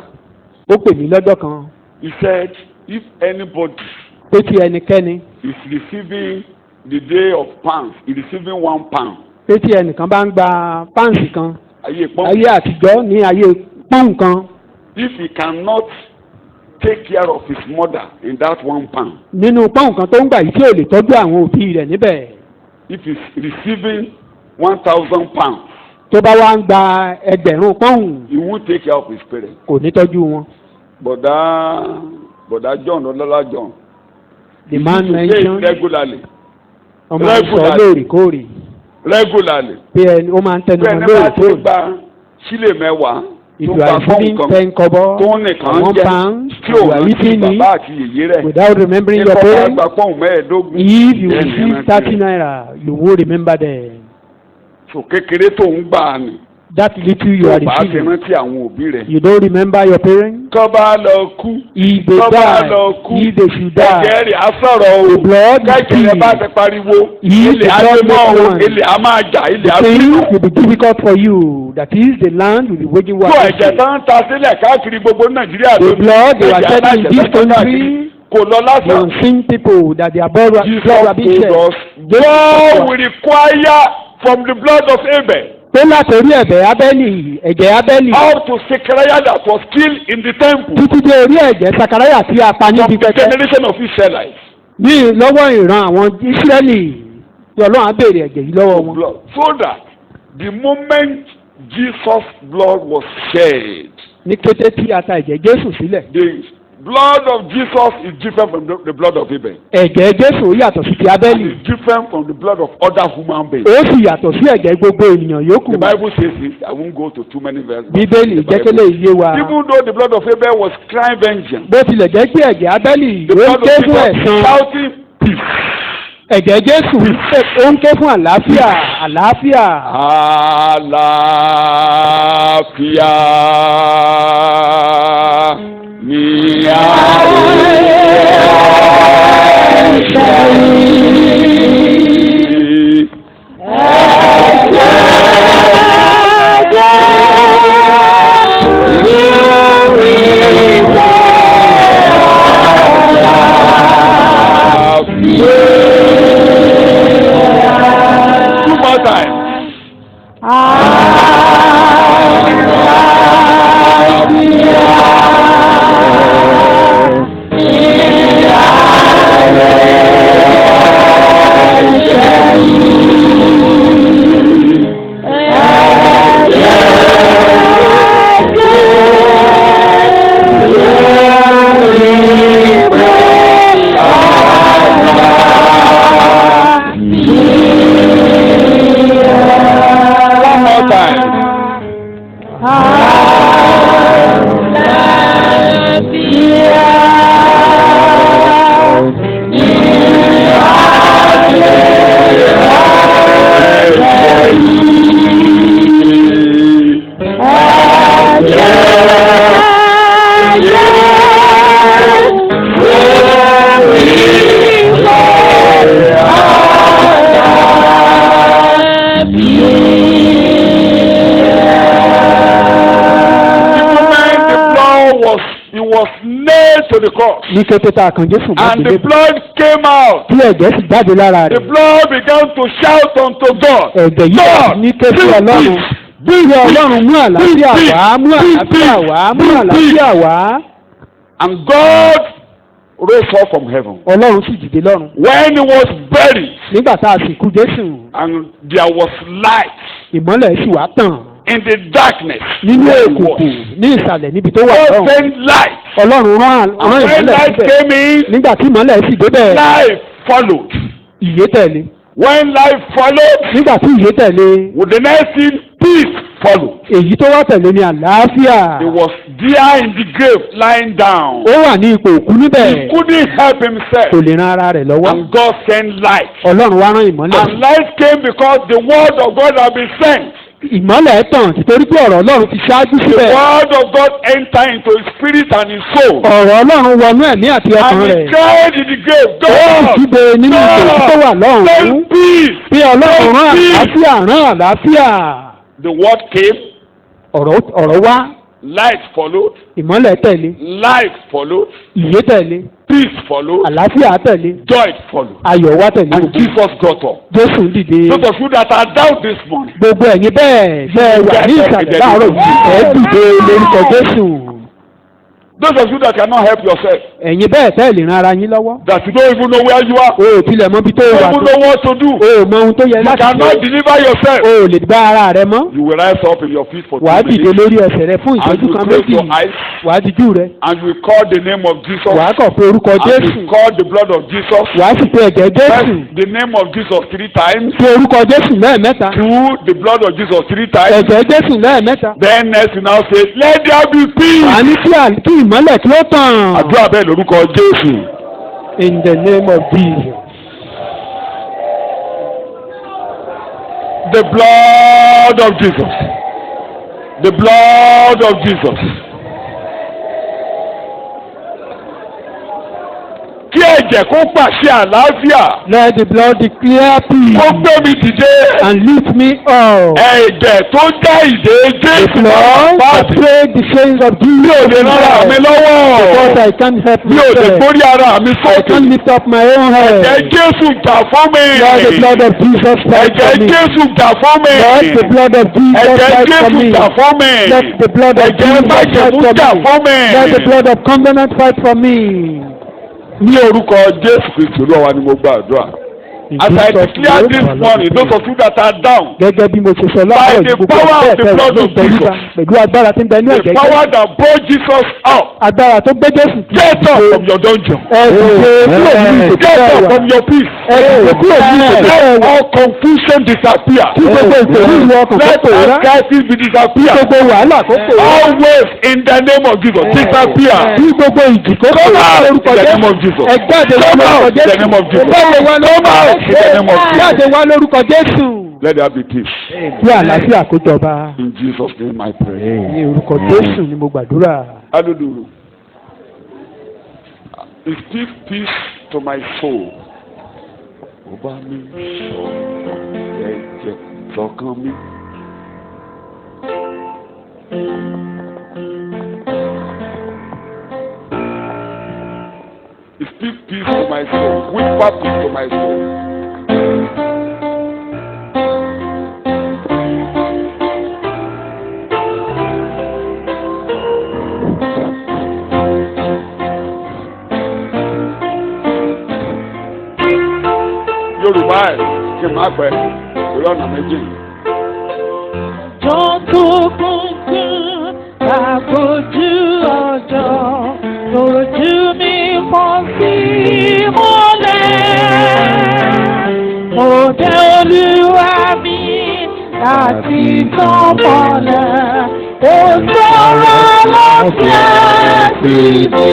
ó pè mí lọ́jọ́ kan he said, if anybody pé tí ẹnikẹ́ni is receiving the day of pounds, is receiving £1, pé tí ẹnìkan bá ń gba páǹsì kan ayé pọ́n, ayé àtijọ́ ní ayé pọ́ùn kan if he cannot take care of his mother in that £1, nínú pọ́ùn kan tó ń gbà yìí tí ò lè tọ́jú àwọn òbí rẹ̀ níbẹ̀ if he's receiving £1,000, tó bá wá ń gba ẹgbẹ̀rún pọ́ùn he won't take care of his parents. kò ní tọ́jú wọn. Bọ̀dá John Ọlọ́lá John, the man he say mentioned it regularly, ọmọ sọ lóòrèkóòrè regularly. pé ó máa ń tẹnu Bẹ́ẹ̀ mọ́ ni bá ti lóòrèkóòrè. gba sílè mẹ́wàá if tó you gba are receiving fọ́ọ̀mù 10 kobo tó nìkan one jẹ́ pound tí ò you are rántí eating bàbá it àti yèyé rẹ̀. without remembering your Nípa bá parents. gba fọ́ọ̀mù mẹ́ẹ̀ẹ́dógún. If you Yes, receive yes, 30 yes. naira, you will remember them. So kékeré tó ń gbà ni. That little you Tó are bá ti receiving, rántí àwọn òbí rẹ̀. you don't remember your parents. Kọ́ bá lọ kú. If they Kọ́ bá lọ die, kú. if they should die, Ẹ̀jẹ̀ rẹ̀ á sọ̀rọ̀ o. the blood is Kẹ́kẹ̀rẹ́ bá still. ti pariwo. If Ilẹ̀ á the lé mọ́ blood o. makes one. Ilẹ̀ á máa jà. Ilẹ̀ á The things bínú. will be difficult for you. That is, the land will be waging war. Tó against ẹ̀jẹ̀ you. tó ń ta sílẹ̀ káàkiri gbogbo Nàìjíríà The blood they were Ẹ̀jẹ̀ shedding in aláìṣẹ̀ this tó ń káàkiri country, kò lọ the lásán. unseen people that their blood Jesus were being shed. told us, blood will require from the blood of Abel Pé látòrí ẹ̀bẹ̀ Ábẹ́lì, ẹ̀jẹ̀ Ábẹ́lì, up to Zechariah that was killed in the temple títí dé orí ẹ̀jẹ̀ Sakaraya tí a pa from níbi the pẹpẹ. generation of Israelites. Ní lọ́wọ́ ìran àwọn Ísírẹ́lì tí Ọlọ́run á béèrè ẹ̀jẹ̀ yìí lọ́wọ́ wọn. Blood. So that the moment Jesus' blood was shed, Ní kété tí a ta ẹ̀jẹ̀ Jésù sílẹ̀, the blood of Jesus is different from the blood of Abel. ẹ̀jẹ̀ Jésù yàtọ̀ sí ti And Ábẹ́lì. it's different from the blood of other human beings. Ó sì yàtọ̀ sí ẹ̀jẹ̀ gbogbo ènìyàn yòókù. The Bible says it. I won't go to too many verses. Bíbélì jẹ́kẹ́lẹ́ ìyé wa. Even though the blood of Abel was crying vengeance, Bó tilẹ̀ jẹ́ pé ẹ̀jẹ̀ Ábẹ́lì the ó ń blood ké of fún Jesus ẹ̀san. shouting peace. Ẹ̀jẹ̀ Jésù ó ń ké fún àlàáfíà, àlàáfíà. Àlàáfíà ni ayé. Two more times. One more time. He was nailed to the cross. Ní kété tá a kan Jésù mọ́ And the ìdílé, blood came out. tí ẹ̀jẹ̀ sì jáde lára The rẹ̀. blood began to shout unto God. Ẹ̀jẹ̀ yìí bẹ̀rẹ̀ sí ní ké sí Ọlọ́run. Bí Ọlọ́run mú àlàáfíà wá, mú àlàáfíà wá, mú àlàáfíà wá. And God rose up from heaven. Ọlọ́run sì dìde lọ́run. When he was buried, Nígbà tá a sì kú Jésù, and there was light ìmọ́lẹ̀ sì wá tàn. in the darkness. Nínú where he òkùnkùn was. ní ìsàlẹ̀ níbi tó wà God lọ́run. sent light. Ọlọ́run rán And when ìmọ́lẹ̀ light síbẹ̀. came in, Nígbà tí ìmọ́lẹ̀ sì débẹ̀, light followed. ìyè tẹ̀lé. When light followed, Nígbà tí ìyè tẹ̀lé, with the next thing, peace followed. èyí tó wá tẹ̀lé ní àlàáfíà. He was there in the grave, lying down. ó wà ní ipò òkú He níbẹ̀. couldn't help himself. kò lè ran ara rẹ̀ lọ́wọ́. And God sent light. ọlọ́run wá rán ìmọ́lẹ̀. And light came because the word of God had been sent. ìmọ́lẹ̀ tàn títorí pé ọ̀rọ̀ ọlọ́run ti ṣáájú The síbẹ̀. word of God entered into his spirit and his soul. ọ̀rọ̀ ọlọ́run wọnú ẹ̀mí àti ọkàn And he rẹ̀. cried in the grave, ó ń God, kígbe nínú ìtòkú tó wà lọ́hùn-ún. send peace. bí ọlọ́run rán àlàáfíà rán àlàáfíà. The word came, ọ̀rọ̀ wá light followed, ìmọ́lẹ̀ tẹ̀lé life followed, ìyè tẹ̀lé peace followed, àlàáfíà tẹ̀lé joy followed. ayọ̀ wá tẹ̀lé And gbogbo. Jesus got up. Jésù ń dìde. Those of you that are down this morning, gbogbo ẹ̀yin bẹ́ẹ̀ bẹ́ẹ̀ wà ní ìsàlẹ̀ láàárọ̀ yìí ẹ̀ dìde lórúkọ Jésù. those of you that cannot help yourself, ẹ̀yin bẹ́ẹ̀ tẹ́ lè ran ara yín lọ́wọ́. that you don't even know where you are, o ò tilẹ̀ mọ ibi tó you wà don't even tó. know what to do, o ò mọ ohun tó yẹ you láti cannot ṣe. deliver yourself, o ò lè gbá ara rẹ mọ́. you will rise up in your feet for 2 wàá dìde minutes lórí ẹsẹ̀ rẹ fún and ìṣẹ́jú you kan close méjì. your eyes wàá dijú rẹ. and you call the name of Jesus wàá kàn pé orúkọ and Jésù. you call the blood of Jesus. wàá sì pé ẹ̀jẹ̀ Jésù. First, the name of Jesus 3 times. pé orúkọ Jésù lẹ́ẹ̀mẹ́ta. 2, the blood of Jesus 3 times. ẹ̀jẹ̀ Jésù lẹ́ẹ̀mẹ́ta. Then next you now say, let there be peace. wàá ní kí ìmọ́lẹ̀ kí ó tàn. Àdúrà bẹ́ẹ̀ lórúkọ Jésù. In the name of Jesus. The blood of Jesus. The blood of Jesus. Kí ẹ̀jẹ̀ kó pàṣẹ àlàáfíà. Let the blood declare peace Kó gbé mi dìde. and lift me up. Ẹ̀jẹ̀ tó já ìdè The Jésù blood that pàṣẹ. break the chains of Mi ò lè rárá mi Jesus. Because lọ́wọ́. I can't help Mi ò lè myself. gbórí ara mi I sókè. can't lift up my own Ẹ̀jẹ̀ head. Jésù jà fún mi. Lord, the blood of Jesus fight Ẹ̀jẹ̀ for me. Jésù jà fún mi. Lord, the blood of Jesus Ẹ̀jẹ̀ fight for Jésù me. jà fún mi. Let the blood of Ẹ̀jẹ̀ Jesus fight májẹ̀mú for jà me. fún mi. Let the blood of covenant fight for me. Ní orúkọ Jésù Kristu Olúwa ni mo gbàdúrà. In As I Jesus' declare name, this our Lord, morning, we those pray. of you that are down, Gẹ́gẹ́ bí mo ṣe sọ By láàárọ̀ the yìí gbogbo power of ẹ̀fẹ́ the ẹ̀fẹ́ blood wà of ní ìtẹríba Jesus. pẹ̀lú agbára tí ń bẹ ní the ẹ̀jẹ̀ power Jésù. that brought Jesus out, Agbára tó gbé Jésù kì í get up ṣe from your dungeon. ẹ̀sìn kúrò nínú ìdòtí Get up ẹ̀wà. from your peace. Ẹ̀sìn kúrò nínú ìdòtí Let ẹ̀wà. all confusion disappear. Kí gbogbo ìṣòro ìlú ọkàn tó Let pòórá. all crisis be Kí disappear. gbogbo wàhálà tó pòórá. Always in the name of Jesus, disappear. Kí gbogbo ìjì tó Come pòórá out in lórúkọ the name of Jésù. Jesus. Ẹ jáde wá Come lórúkọ out in the name of Jésù. Jesus. Jáde wá Come out in the name of lórúkọ Jesus. Jáde wá lórúkọ Jésù. Let there be peace. Kí àlàáfíà kó jọba. In Jesus' name I pray. Ní orúkọ Jésù ni mo gbàdúrà. Hallelujah. Speak peace to my soul. Ó bá mi sọ ẹ̀jẹ̀ sọ́kàn mi. Speak peace to my soul. Whisper peace to my soul. Yorùbá ẹ̀ kí n má pẹ́ lórí ọ̀nà méjì. Ọjọ́ tó kúnkún àgójú ọjọ́ lójú mi pọ̀ sí mọ́lẹ̀. Mo dé Olúwa mi láti tán mọ́lẹ̀. Ó sọ̀rọ̀ lọ́sẹ̀ sí mi.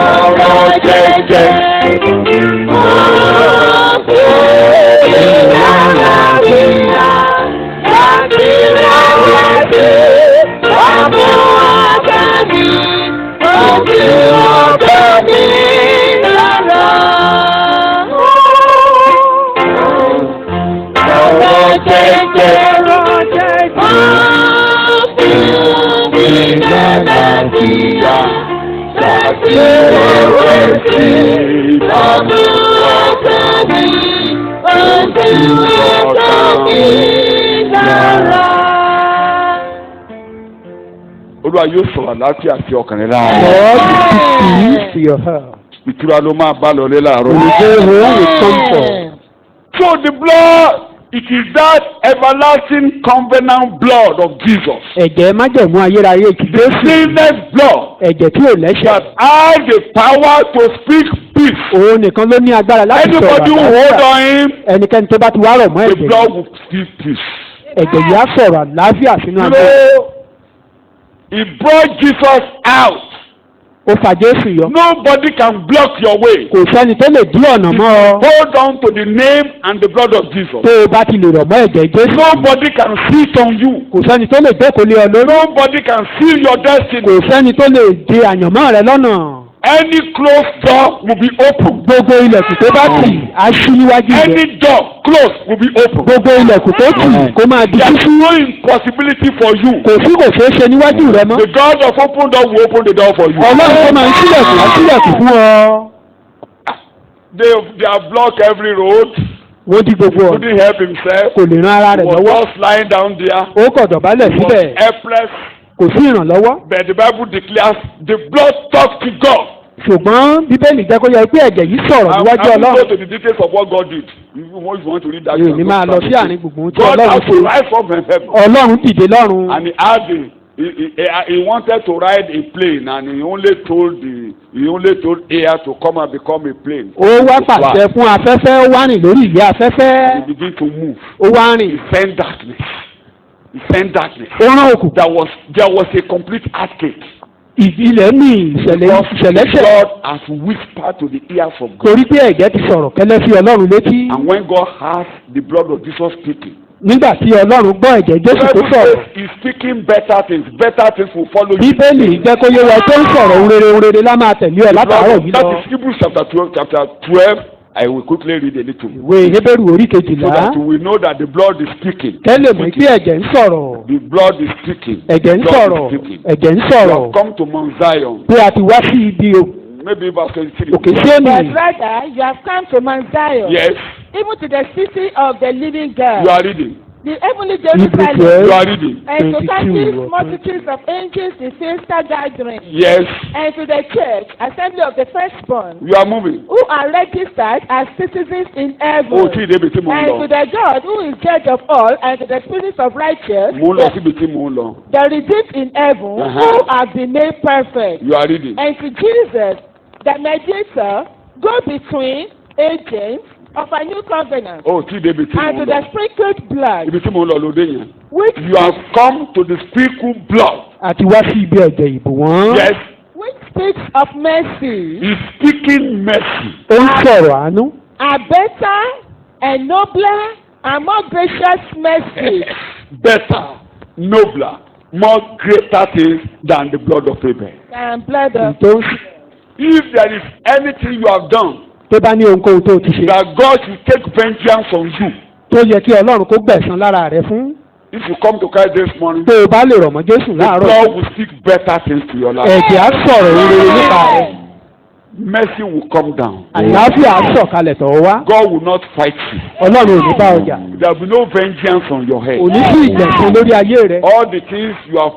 Ọ̀rọ̀ jẹ́jẹ́. Olúwa yóò sọ̀rọ̀ àlàáfíà sí ọkàn rẹ láàárọ̀. Lord, speak peace to your heart. Ìtura ló máa bá lọ lé láàárọ̀. You go home with comfort. So the blood, it is that everlasting covenant blood of Jesus. Ẹ̀jẹ̀ májẹ̀mú ayérayé ti The Jésù. sinless blood Ẹ̀jẹ̀ tí ò lẹ́ṣẹ̀. that has the power to speak peace. òun nìkan ló ní agbára láti sọ̀rọ̀ Anybody who hold àlàáfíà. on him, ẹnikẹ́ni tó bá ti wá rọ̀ mọ́ the ẹ̀jẹ̀ blood will speak peace. ẹ̀jẹ̀ yìí á sọ̀rọ̀ àlàáfíà sínú You ayé. know, he brought Jesus out. ó fa Jésù yọ. Nobody can block your way. kò sẹ́ni tó lè dí ọ̀nà mọ́ ọ. Hold on to the name and the blood of Jesus. tó o bá ti lè rọ̀ mọ́ ẹ̀jẹ̀ Jésù. Nobody can sit on you. kò sẹ́ni tó lè jókòó lé ọ lórí. Nobody can seal your destiny. kò sẹ́ni tó lè de àyànmọ́ rẹ lọ́nà. Any closed door will be open. gbogbo ilẹ̀kùn tó bá tì á ṣí níwájú rẹ. Any door closed will be open. gbogbo ilẹ̀kùn tó tì kó máa di There is ṣíṣí. no impossibility for you. kò sí kò ṣeé ṣe níwájú rẹ mọ́. The God of open door will open the door for you. ọlọ́run tó máa ń ṣílẹ̀kùn á ṣílẹ̀kùn fún ọ. They have blocked every road. wọ́n di gbogbo ọ̀nà. Couldn't help himself. kò lè ran ara He rẹ̀ was lọ́wọ́. just lying down there. ó kọ̀ dọ̀bálẹ̀ He was síbẹ̀. helpless. kò sí ìrànlọ́wọ́. But the Bible declares the blood talks to God. ṣùgbọ́n bíbélì jẹ́ kó yẹ pé ẹ̀jẹ̀ yìí sọ̀rọ̀ I níwájú will go ọlọ́run. to the details of what God did. If you want to read that. mi ò ní máa lọ sí àárín gbùngbùn tí God ọlọ́run has to ṣe. rise from heaven. ọlọ́run dìde lọ́run. And he had he wanted to ride a plane, and he only told air to come and become a plane. ó wá pàṣẹ fún afẹ́fẹ́ ó wá rìn lórí ìyẹ́ afẹ́fẹ́. He began to move. ó wá He rìn. sent darkness. He sent darkness. ó rán òkùnkùn. There was a complete earthquake. ilẹ̀ ní ìṣẹ̀lẹ̀ ṣẹ̀. God has whispered to the ears of God. torí pé ẹ̀jẹ̀ ti sọ̀rọ̀ kẹ́lẹ́ sí ọlọ́run létí. And when God has the blood of Jesus speaking, nígbà tí ọlọ́run gbọ́ ẹ̀jẹ̀ the Jésù tó Bible sọ̀rọ̀. says he's speaking better things will follow you. bíbélì jẹ́ kó yé wa tó ń sọ̀rọ̀ ohun rere lá máa tẹ̀lé ọ látàárọ̀ yìí That lọ. is Hebrews chapter 12. I will quickly read a little. ìwé Hébérù orí So kejìlá. that we know that the blood is speaking. kẹ́lẹ̀ mọ̀ pé ẹ̀jẹ̀ ń sọ̀rọ̀. The blood is speaking. ẹ̀jẹ̀ ń The blood sọ̀rọ̀. is speaking. ẹ̀jẹ̀ ń You sọ̀rọ̀. have come to Mount Zion. pé a ti wá sí ibi Maybe verse 23. òkè Síónì. But rather, you have come to Mount Zion, Yes, even to the city of the living God, you are reading. the heavenly Hebrew Jerusalem, 12. You are reading. and to 22 countless multitudes of angels in sister gathering, Yes, and to the church, assembly of the firstborn, you are moving. who are registered as citizens in heaven, Oh, tí ìdè bìtì mò ń and to lọ. the God who is judge of all, and to the spirits of righteous, Mò ń lọ síbi tí mò ń lọ. the redeemed in heaven, who have been made perfect, You are reading. and to Jesus, the mediator, go between agents of a new covenant, Oh, tí ìdè bìtì mò and to ń the lọ. sprinkled blood, Ibi tí mò ń lọ lóde yẹn. which You have come to the sprinkled blood. a ti wá sí ibi ẹ̀jẹ̀ ìbò wọ́n. Yes, speaks of mercy, he's speaking mercy. ó ń sọ̀rọ̀ àánú. a better and nobler and more gracious mercy, Better, nobler, more greater things than the blood of Abel. and blood of tó ń If there is anything you have done tó bá ní ohunkóhun tó ti ṣe. that God should take vengeance on you, tó yẹ kí ọlọ́run kó gbẹ̀san lára rẹ fún. if you come to Christ this morning, tó o bá lè rọ̀ mọ́ Jésù the láàárọ̀. blood will speak better things to your life. ẹ̀jẹ̀ á sọ̀rọ̀ ohun rere nípa rẹ. Mercy will come down. àlàáfíà á sọ̀kalẹ̀ tọ̀ wá. God will not fight you. ọlọ́run ò ní bá ọjà. There will be no vengeance on your head. ò ní sí ìgbẹ̀san lórí ayé rẹ. All the things you have,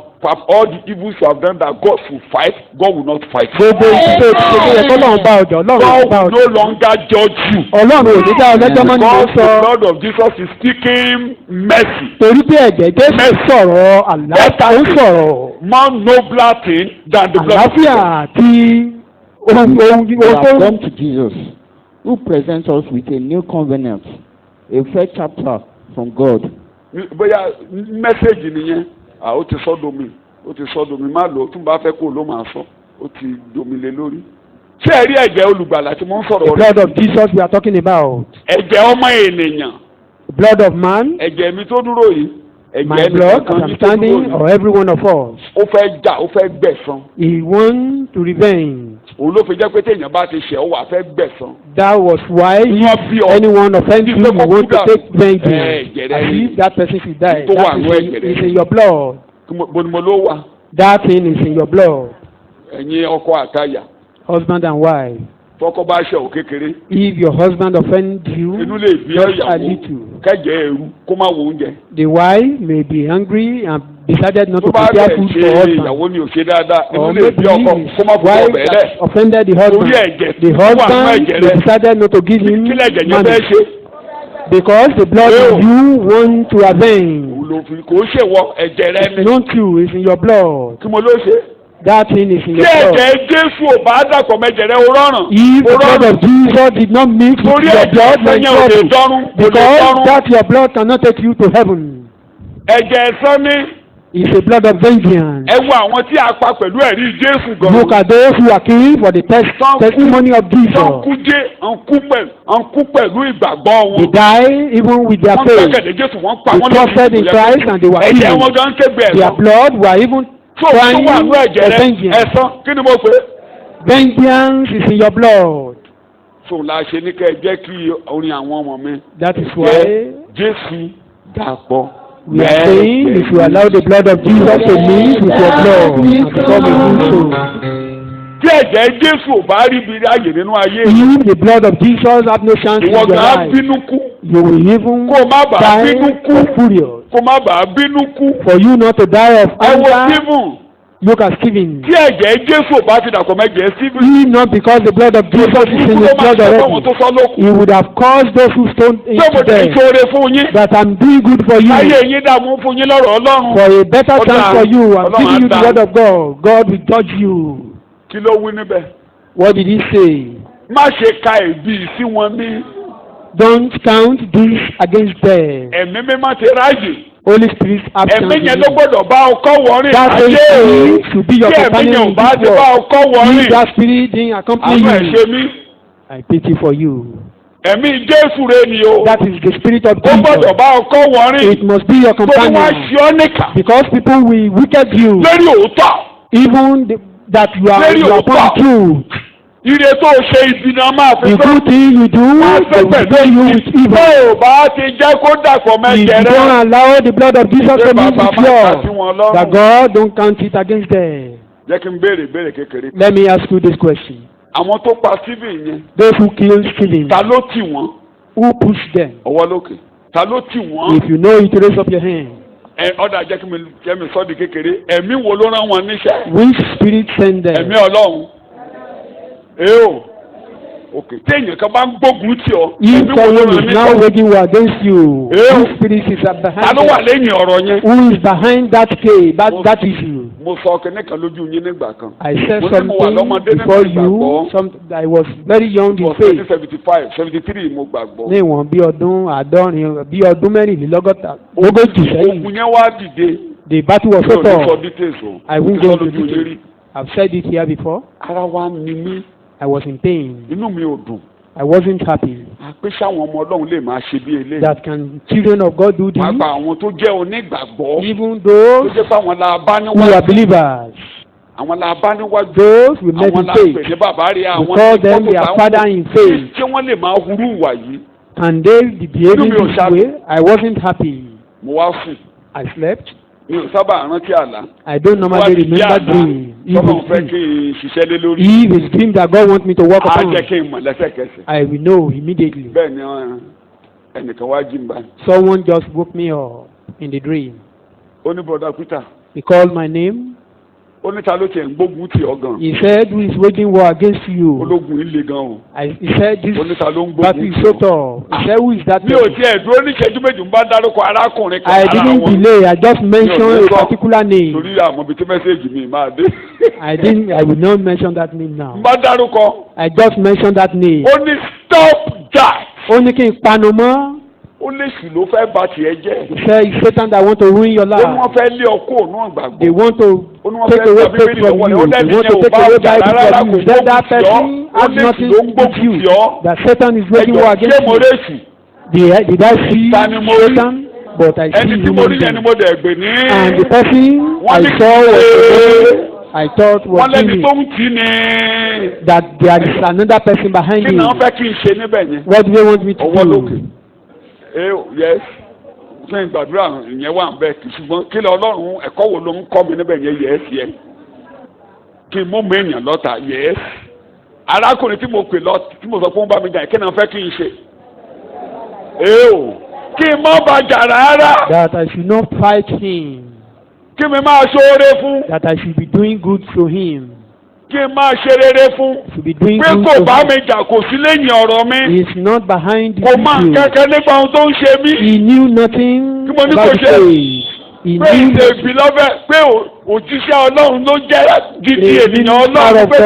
all the evils you have done that God will fight, God will not fight you. gbogbo ibi tó ti ṣe tó yẹ kọ́lọ́run bá ọjà ọlọ́run ò ní God bá will ọjà. no longer judge you. ọlọ́run ò ní dá ọlẹ́jọ́ mọ́ ni mo Because the sọ. blood of Jesus is speaking mercy. torí pé ẹ̀jẹ̀ Jésù sọ̀rọ̀ àlàáfíà ó sọ̀rọ̀ More nobler thing than the blood of àlàáfíà Jesus. àti ohun We have tó. come to Jesus, who presents us with a new covenant, a fresh chapter from God. Bóyá mẹ́sẹ̀gì nìyẹn, ó ti sọ domi, ó ti sọ domi, má lò ó tún bá fẹ́ kó ló máa sọ, ó ti domi lé lórí. Ṣé ẹ rí ẹ̀jẹ̀ olùgbàlà tí mo ń the sọ̀rọ̀ rẹ̀? blood of Jesus we are talking about. Ẹ̀jẹ̀ ọmọ ènìyàn, The blood of man. ẹ̀jẹ̀ mi tó dúró yìí, My ẹ̀jẹ̀ blood ẹnìkan as ní I'm tó dúró standing yìí. or every one of us. Ó fẹ́ jà, ó fẹ́ gbẹ̀san. He wants to revenge. Òun ló fi jẹ́ pé téèyàn bá ti ṣẹ̀ ó wà fẹ́ gbẹ̀san. That was why Wọ́n bí ọ. anyone offend you, you want to take vengeance. ẹ̀jẹ̀ rẹ̀ As ni. if that person should die. Tó wà That nínú ẹ̀jẹ̀ rẹ̀ is ni. in your blood. Bo ni mo ló wà? That thing is in your blood. Ẹ̀yin ọkọ àtaya. Husband and wife. Tọkọ bá ṣẹ̀ ò kékeré. If your husband offend you, Inú lè bí just a ẹ̀yàwó. little. Kẹ́jẹ̀ ẹ̀rú kó má wo oúnjẹ. The wife may be angry and decided not Tó to bá prepare bẹ̀ food ṣe for husband. ìyàwó ni ò ṣe dáadáa. Inú Or lè maybe bí ọkọ his kó má fún wife ọbẹ̀ that lẹ̀. offended the husband. Torí ẹ̀jẹ̀ The tó wà nínú husband ẹ̀jẹ̀ they rẹ̀. decided not to give him Kí lẹ̀jẹ̀ yẹn money. fẹ́ ṣe? Because the blood of you want to avenge. Òun ló fi kò ṣèwọ ẹ̀jẹ̀ rẹ ni. Not you, it's in your blood. Kí mo ló ṣe? That thing is in tí your blood. ẹ̀jẹ̀ Jésù ò bá dàpọ̀ mẹ́jẹ̀ rẹ ó rọrùn. If the blood of Jesus did not mix with Torí your ẹ̀jẹ̀ blood, ẹ̀sán you yẹn ò lè trouble. dọ́rùn. Kò lè Because dọ́rùn. that your blood cannot take you to heaven. Ẹ̀jẹ̀ ẹ̀sán ní It's a blood of vengeance. ẹ wo àwọn tí a pa pẹ̀lú ẹ̀rí Jésù gan. Look at those who are killed for the testimony of Wọ́n Jesus. kú pẹ̀lú ìgbàgbọ́ They wọn. die even with their Wọ́n faith. gbẹ́kẹ̀lé Jésù, wọ́n pa They wọ́n trusted in Christ and they were ẹ̀jẹ̀ healed. wọn gan kégbe Their ẹ̀sán. blood were even Tó crying wà ní ẹ̀jẹ̀ for rẹ vengeance. ẹ̀sán kí ni mo pè é? Vengeance is in your blood. So la ṣe ní kẹ́ ẹ jẹ́ kí orin àwọn ọmọ mi. That is Jẹ́ why Jésù dàpọ̀. we are saying if you allow the blood of Jesus to mix with your blood and become a new soul. Tí ẹ̀jẹ̀ Jésù ò bá rí ibi ráàyè nínú ayé, If the blood of Jesus have no chance in ìwọ your gan á life, bínú kú. you will even Kó o má bàa die bínú kú. of furious. Kó o má bàa bínú kú. For you not to die of Ẹ wo anger, Stephen. look at Stephen. Tí ẹ̀jẹ̀ Jésù ò bá ti dàpọ̀ mẹ́jẹ̀ Stephen. He not because the blood of Jesus is in his blood already. He would have caused those who stoned him Ṣé mo to ti death. ṣoore fún yín? That I'm doing good for you, Láyé yín dààmú fún yín lọ́rọ̀ Ọlọ́run. for a better Ọlọ́run chance for you. I'm Ọlọ́run giving you the á word dá. of God. God will judge you. Kí ló wí níbẹ̀? What did he say? Má ṣe ka ẹ̀bi sí wọn ní Don't count this against them. ẹ̀mí mímọ́ ti ráàyè. Holy Spirit action. Ẹ̀mí yẹn ló gbọ́dọ̀ bá ọkọ wọ̀rin That ayé spirit should be your tí ẹ̀mí companion yẹn ò in bá this ti bá world. ọkọ If wọ̀rin that spirit didn't accompany àwọn ẹ̀ ṣe you, mí. I pity for you. Ẹ̀mí Jésù rẹ ni o. That is the spirit of Ó gbọ́dọ̀ Jesus. bá ọkọ wọ̀rin. It must be your Torí wọ́n á companion. ṣe ọ́ níkà. Because people will wicked you. Lórí òótọ́. Even that you are Very upon opa. truth. Ire tó ṣe ìdìnnà máa fi The good thing you do, they will pay you with evil. Bẹ́ẹ̀ ò bá ti jẹ́ kó dàpọ̀ If mẹ́jẹ you rẹ. don't allow the blood of Jesus to mix Bàbá with máa kà sí yours, wọn that lọ́rùn. God don't count it against them. Jẹ́ kí n béèrè kékeré. Let me ask you this question. Àwọn tó pa Stephen yẹn, Those who killed Stephen, ta ló tì wọ́n? who pushed them? Ọwọ́ lókè. Ta ló tì wọ́n? If you know it, raise up your hand. Ọ̀dà jẹ́ kí mi sọ́ di kékeré. Ẹ̀mí wo ló rán wọn níṣẹ́? Which spirit sent them? Ẹ̀mí Ọlọ́run. Èèó. Okay. Téèyàn kan bá ń gbógun tì ọ́. If Ẹ̀mí wo ló someone rán is now níṣẹ́? waging war against you, Eh. which spirit is Ta behind ló wà them? lẹ́yìn ọ̀rọ̀ yẹn? Who is behind that case, that issue? Mo sọ kinní kan lójú yín nígbà kan. I said Mo ní mo wà lọ́mọdé something nínú before you. ìgbàgbọ́. I was very young in For faith. 73 mo gbàgbọ́. Ní ìwọ̀n bí ọdún àádọ́rin bí ọdún mẹ́rìnlélọ́gọ́ta lógójì sẹ́yìn. Ogun yẹn wá dìde. The battle was Mi ò so ní sọ tough. details o. I won't Mo go sọ into lójú yín details. rí. I've said it here before. Ara wa ni mí. I was in pain. Inú mi ò dùn. I wasn't happy. Àpé sáwọn ọmọ Ọlọ́run lè máa ṣe bí eléyìí. That can children of God do this? Pàápàá àwọn tó jẹ́ onígbàgbọ́. Even Tó those jẹ́ pé àwọn la bá who are níwájú. believers. Àwọn la bá níwájú. Those we met Àwọn in la pè faith. ní bàbá rí We àwọn call tí them fọ́tò their táwọn- father in faith. Ṣé wọ́n lè máa hurú ìwà yìí? And they be behaving Inú mi ò this ṣáájú. way. I wasn't happy. Mo wá sùn. I slept. Mi ò sábà rántí àlá. I don't normally remember dream. If Tọ́lọ̀ it's fẹ́ dream, kí n ṣiṣẹ́ lé lórí. if it's dream that God wants me to work Á upon, jẹ́ kí n mọ̀ lẹ́sẹ̀kẹsẹ̀. I will know immediately. Bẹ́ẹ̀ ni ẹnìkan wá jí mi báyìí. Someone just woke me up in the dream. Ó ní Brother Peter. He called my name. Ó ní ta ló tiẹ̀ ń gbógun tì ọ́ gan. He said, "Who is waging war against you?" Ológun ilé gan o. He said, "This Ó ní ta ló ń battle gbógun is tì so ọ́. tough." He said, "Who is that?" Mi ò person?" tiẹ̀ dúró ní ìṣẹ́jú méjì ń bá dárúkọ arákùnrin kan I lára didn't wọn. delay. I just mentioned a sọ. particular name. Torí àmọ́ ibi tí mẹ́sẹ̀gì mi máa dé. I will not mention that name now. Ń bá dárúkọ. I just mentioned that name. Ó ní stop that. Ó ní kí n panu mọ́. Ó lè sì ló fẹ́ bà tiẹ̀ jẹ́. He said, "It's Satan that want to ruin your Ó ní wọ́n life. fẹ́ lé ọkọ̀ òun àgbàgbọ́. They want to Ó ní wọ́n take fẹ́ away gba faith Bíbélì from lọ́wọ́ rẹ̀. you. Ó They lẹ́ni want yẹn to ò take bá away ọjà Bible rárá from kò you. Then that gbógun tì ọ́. person Ó has lè sì nothing ló ń with gbógun you. tì ọ́. That Satan is waging war Ẹjọ́ ṣé against mo you. rèsì? Did I see Ta ni mo rí? Satan? But I see Ẹni tí mo rí human yẹn ni being. mo dẹ̀ gbè ní. And the person Wọ́n I ní saw was pé I thought wọ́n was lẹ́ni Jimmy. tó ń tì ní. That there is another person behind Kí you. ni wọ́n fẹ́ kí n ṣe níbẹ̀ yẹn? What do they want me to Ọwọ́ lókè. do? Yes. Fún ìgbàdúrà ìyẹn wà ń bẹ̀ kì í ṣùgbọ́n kí lọ Ọlọ́run ẹ̀kọ́ wo ló ń kọ́ mi níbẹ̀ yẹn yes yẹn. Kí n mú mi èèyàn lọ́ta yes. Arákùnrin tí mo pè lọ tí mo sọ pé ó ń bá mi jà kí ni wọ́n fẹ́ kí n ṣe? Kí n má bàjà rárá. That I should not fight him. Kí mi máa ṣoore fún. That I should be doing good to him. Kí n máa ṣe rere fún. Should be doing Pé good kò to bá him. mi jà kò sí lẹ́yìn ọ̀rọ̀ mi. He is not behind the Kò mọ issue. kẹ́kẹ́ nípa ohun tó ń ṣe mí. He knew nothing Kí mo ní kò about the ṣe? case. He pé knew ìṣe beloved pé òjíṣẹ́ Ọlọ́run ló jẹ́ gidi a ènìyàn man Ọlọ́run of pé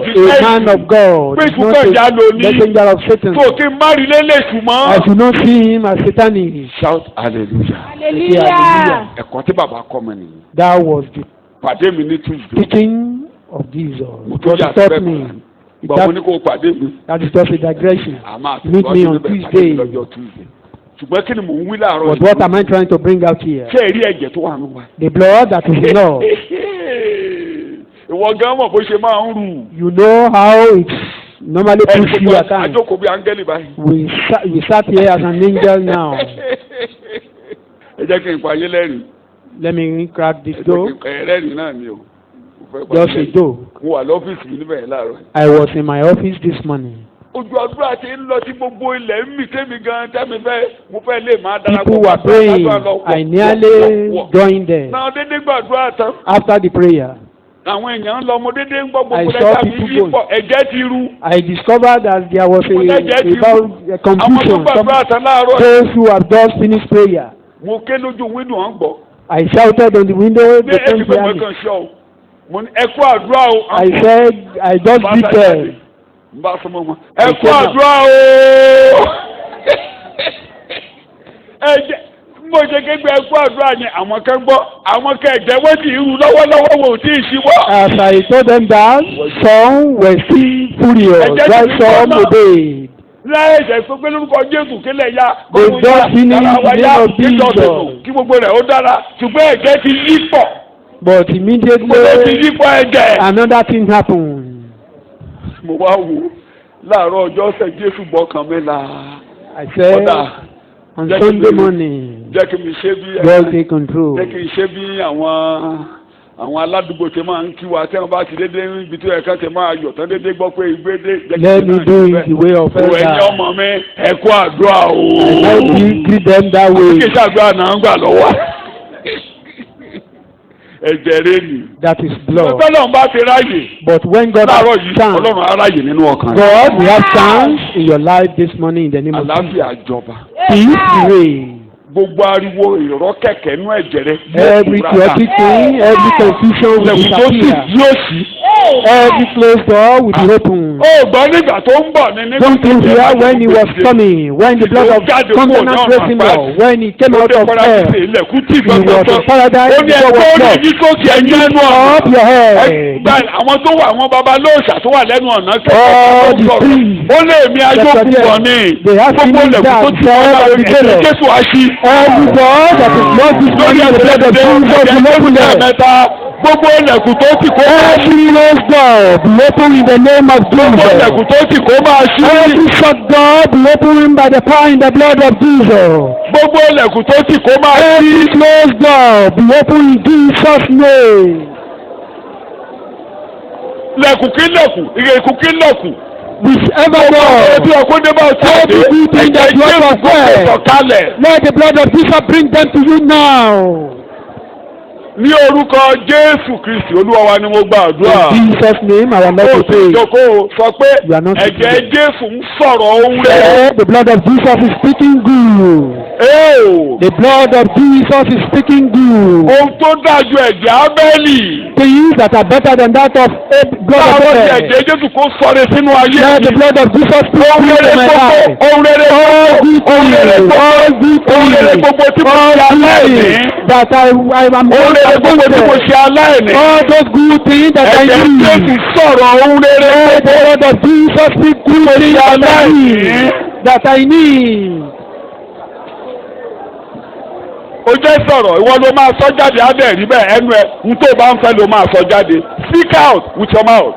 kì í ṣe God, a man òjíṣẹ́ of God, pé is not ìṣúkọ̀ ìyá a ló ní messenger of Satan. tó kí n má rí lélẹ̀ I ṣùgbọ́n. do not see him as satanic. shout hallelujah. hallelujah. ẹ̀kọ́ tí bàbá kọ́ mi nìyí. That was the pàdé mi ní Tuesday. teaching of Jesus. mo It tó was yà taught síbẹ̀ me. gbà mo ní kó o pàdé mi. That is just a digression. àmọ́ Meet me on pàdé mi Tuesday. lọ́jọ́ Tuesday. ṣùgbọ́n kí ni mò ń wí láàárọ̀ But what am I trying to bring out here? ṣé èrí ẹ̀jẹ̀ tó wà nù wa. The blood that is in us. ìwọ gan mọ̀ bó ṣe máa ń rù. You know how it normally push you at times. àjókòó bí áńgẹ́lì báyìí. We sat here as an angel now. ẹ jẹ́ kí n pa ayé lẹ́rìn. Let me crack this ẹ jẹ́ kí door. n pa ayé lẹ́rìn náà ni o. Mo fẹ́ pa Just ayé a lẹ́rìn. joke. mo wà lọ́fíìsì mi níbẹ̀ yẹn láàárọ̀. I was in my office this morning. ojú àdúrà ti ń lọ sí gbogbo ilẹ̀ ń mì tẹ́mi gan tẹ́mi mo fẹ́ lè máa darapọ̀. People were praying. I nearly joined them. náà dédé gbàdúrà tán. After the prayer, àwọn èèyàn ń lọ mo dédé ń gbọ́ I gbogbo saw lẹ́tà mi people yí going. pọ̀ ẹ̀jẹ̀ ti ru. I discovered that there was a àwọn tó confusion. gbàdúrà tán láàárọ̀. Those who have just finished prayer. mo ké lójú wíńdò wọn gbọ́. I shouted on the window. ní They èsì came pé mo behind me. kàn ṣọ́ o mo ní ẹ kú àdúrà o. I said, I just Bá did a that. jáde. n bá sọmọ wọn ẹ kú àdúrà o. ẹ jẹ́ mo ṣe kékeré ẹ kú àdúrà yẹn àwọn kan gbọ́ àwọn kan ẹ̀jẹ̀ wọ́n ti rú lọ́wọ́lọ́wọ́ wò ó tí ì ṣíwọ́. As I told them that, some were still furious, while some obeyed. láyé ẹ̀jẹ̀ tó gbé lórúkọ Jésù kílẹ̀ ya They kó just finished dára wa the ya name of kíjọ Jesus. tuntun kí gbogbo rẹ̀ ó dára ṣùgbọ́n ẹ̀jẹ̀ ti yí pọ̀ But gbogbo ti immediately, yí pọ̀ ẹ̀jẹ̀. another thing happened. mo wá wò láàárọ̀ ọjọ́ ọ̀sẹ̀ Jésù gbọ́kàn mi là. I said, Ọ̀dà on jẹ́ kí Sunday mi- morning, jẹ́ kí mi ṣe bí God take control. jẹ́ kí n ṣe bí àwọn aládùúgbò tí máa ń kí wa tí wọ́n bá ti dédé ibi tó yẹ ká ti máa yọ̀ tán dédé gbọ́ pé ìgbédé. Let me do it the way of ẹ̀yin elder. ọmọ mi ẹ kú àdúrà o. Let me greet them that kí way. ṣàdúrà náà ń gbà lọ́wọ́. ẹ̀jẹ̀ rẹ̀ ni. That is blood. Ọlọ́run bá ti ráyè. But when God Láàárọ̀ has yìí chance, Ọlọ́run á ráyè nínú ọkàn rẹ̀. God, we have chance in your life this morning in the name of Jesus. Àlàáfíà jọba. Peace reign. Gbogbo ariwo ìrọ́ kẹ̀kẹ́ nú ẹ̀jẹ̀ rẹ̀. Every chaotic thing, every confusion will Lẹ̀kùn tó sì disappear. yóò sí. Every closed door will be open. Ó gbọ́ nígbà tó ń bọ̀ ní nígbà Don't you hear when he was coming, when the blood of covenant raised him up, when he came out of hell, ilẹ̀kùn tí he was in paradise, ó ní the door ẹgbẹ́ was orí shut. yìí tó ti ẹ̀yìn ẹnu Up ọ̀nà. your head. Àwọn tó wà àwọn babalóòṣà tó wà lẹ́nu ọ̀nà All the priests ó lé èmi ajókùn bọ̀ ní they have gbogbo finished ilẹ̀kùn tó that ti kọ́ door of the ẹ̀jẹ̀ jailor. Jésù àṣì. Every door that is not this morning, the blood of Jesus will open them. Gbogbo ilẹ̀kùn tó ti kó Every closed door be open in the name of gbogbo Jesus. ilẹ̀kùn tó ti kó máa ṣí. Every shut door be opened by the power in the blood of Jesus. Gbogbo ilẹ̀kùn tó ti kó máa ṣí. Every closed door be opened in Jesus' name. Lẹ̀kùn kí lẹ̀kùn ìrẹ̀kùn kí lẹ̀kùn. Whichever Ẹbí door, ọkùnrin bá ti every good thing that you have kó said, sọ̀kalẹ̀. let the blood of Jesus bring them to you now. Ní orúkọ Jésù Kristi Olúwa wa ni mo gbàdúrà. In Jesus' name, our Ó Lord we ti pray. jókòó sọ pé You are not ẹ̀jẹ̀ speaking. Jésù ń sọ̀rọ̀ ohun rẹ̀. The blood of Jesus is speaking good. The blood of Jesus is speaking good. Ohun tó dájú ẹ̀jẹ̀ Ábẹ́lì. Things that are better than that of blood of Báwo ni Abel. ẹ̀jẹ̀ Jésù kó sọ̀rọ̀ sínú ayé Let the mi? blood of Jesus speak Ohun into rere my gbogbo, life. ohun rere All gbogbo, good ohun rere things, gbogbo, all good ohun rere things, gbogbo tí mo all ṣe good aláìní. things that I am Ohun rere gbogbo tí mo ṣe aláìní. all those good things that I Ẹ̀jẹ̀ Jésù need. sọ̀rọ̀ ohun rere Let the gbogbo. blood of Jesus speak good things that I need. That I need. Ó jẹ́ sọ̀rọ̀ ìwọ ló máa sọ jáde á dẹ̀ rí bẹ́ẹ̀ ẹnu ẹ̀ ń tó bá ń fẹ́ ló máa sọ jáde. Speak out with your mouth.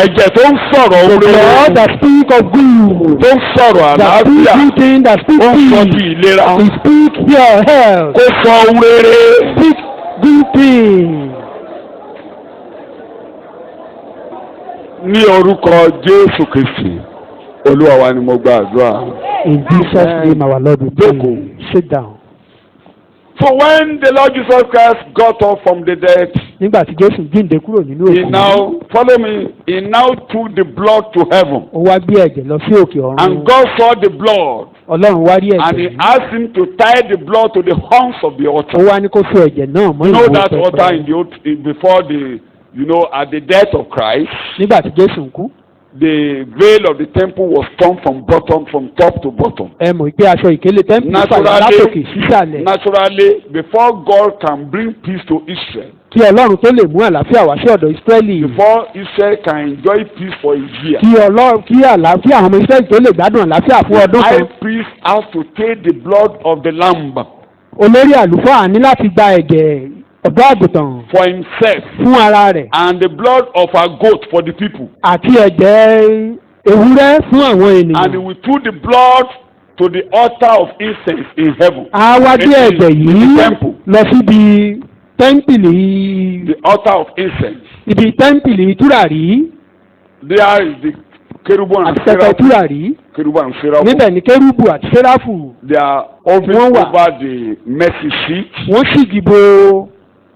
Ẹ̀jẹ̀ tó ń sọ̀rọ̀ ohun The rere Lord that speak of good. tó ń sọ̀rọ̀ That speak àlàáfíà good things, that speak ó ń sọ ti peace. ìlera. He speak your health. Kó sọ ohun rere. Speak good things. Ní orúkọ Jésù Kristi Olúwa wa ni mo gbàdúrà. In Jesus' name, our Lord, we Jókòó. pray. Sit down. For when the Lord Jesus Christ got up from the dead, nígbà tí Jésù jíǹde kúrò nínú He òkú. now, follow me, he now took the blood to heaven. Ó wá gbé ẹ̀jẹ̀ lọ sí òkè ọ̀run. And God saw the blood. Ọlọ́run wá rí And he ẹ̀jẹ̀ yìí. asked him to tie the blood to the horns of the Ó altar. wá ní kó so ẹ̀jẹ̀ náà mọ́ You know ìwo that altar pẹpẹ. in the before the, at the death of Christ, Nígbà tí Jésù ń kú, the veil of the temple was torn from top to bottom. ẹ mọ̀ pé aṣọ ìkélé tẹ́ḿpìlì fàyà látòkè sísàlẹ̀. Naturally, before God can bring peace to Israel, Kí Ọlọ́run tó lè mú àlàáfíà wá sí ọ̀dọ̀ Ísírẹ́lì. before Israel can enjoy peace for a year, Kí àlàáfíà àwọn ọmọ Ísírẹ́lì tó lè gbádùn àlàáfíà fún the ọdún high kan. priest has to take the blood of the lamb Olórí àlùfáà ní láti gba ẹ̀jẹ̀ ọ̀dọ́ àgùntàn for himself fún ara rẹ̀ and the blood of a goat for the people. àti ẹ̀jẹ̀ ewúrẹ́ fún àwọn And he ènìyàn. will throw the blood to the altar of incense in heaven. A wá gbé ẹ̀jẹ̀ In yìí the temple, lọ síbi tẹ́ḿpìlì the altar of incense. ibi tẹ́ḿpìlì túràrí There is the cherubim and àti pẹpẹ seraphim. túràrí. Cherubim and seraphim. Níbẹ̀ ni kérúbù àti séráfù They are hovering Wọ́n wà. over the mercy seat, wọ́n sì dìbò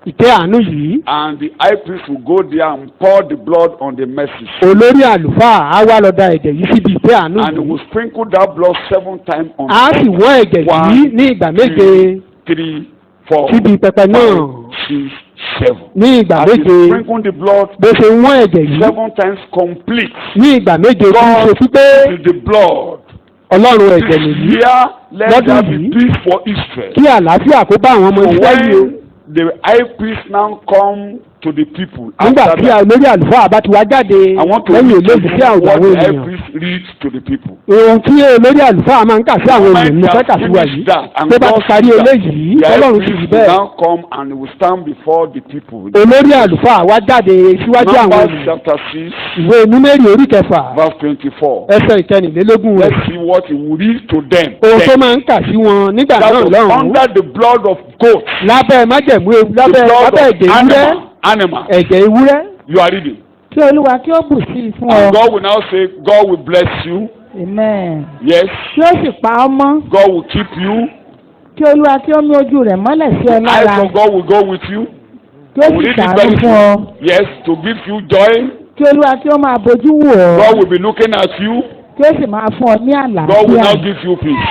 ìtẹ́ àánú yìí. and the high priest will go there and pour the blood on the mercy seat. Olórí àlùfáà á wá lọ da ẹ̀jẹ̀ yìí síbi ìtẹ́ àánú And he yìí. will sprinkle that blood 7 times on A sì wọ́n ẹ̀jẹ̀ yìí ní ìgbà méje 3, 4, síbi pẹpẹ náà 5, 6, 7. ní ìgbà As he méje. sprinkle the blood Bó ṣe wọ́n ẹ̀jẹ̀ yìí 7 times complete, ní ìgbà méje tí ń ṣe pípé is the blood. Ọlọ́run ẹ̀jẹ̀ This nìyí. year, let Lọ́dún there be yìí. peace for Israel. Kí àlàáfíà kó bá àwọn ọmọ So Ísírẹ́lì o. when the high priest now come to the people, Nígbà after tí that, olórí àlùfáà bá ti wá jáde I want to lẹ́yìn read to olóògùn sí you àwọn what àwọn the high ènìyàn. priest reads to the people. Ohun tí olórí àlùfáà máa ń kà sí àwọn ènìyàn ní fẹ́ kà sí wa yìí. Tó bá ti parí eléyìí, The high Ọlọ́run sì priest rí will bẹ́ẹ̀. now come and he will stand before the people. Olórí àlùfáà wá jáde síwájú àwọn Numbers ènìyàn. chapter 6, Ìwé Númérì orí kẹfà verse 24. ẹsẹ̀ ìkẹrìnlélógún Let's rẹ̀. see what he will read to them. Ohun tó Then, máa ń kà sí wọn nígbà that náà was lọ́hùn-ún. under the blood of goats, Lábẹ́ májẹ̀mú ewu the lábẹ́ blood ẹ̀jẹ̀ of ewúrẹ́. animal. Ẹ̀jẹ̀ ewúrẹ́. You are reading. kí olúwa kí ó bù sí i fún And ọ. God will now say, God will bless you. amen. Yes. kí ó sì pa ọ́ mọ́. God will keep you. kí olúwa kí ó mú ojú rẹ̀ mọ́lẹ̀ sí ọ The eyes lára. of God will go with you. kí ó Will sì it be ṣàánú benefit? fún ọ. Yes, to give you joy. kí olúwa kí ó máa bójú wò ọ́. God will be looking at you. kí ó sì máa fún ọ ní God will àlàáfíà. now give you peace.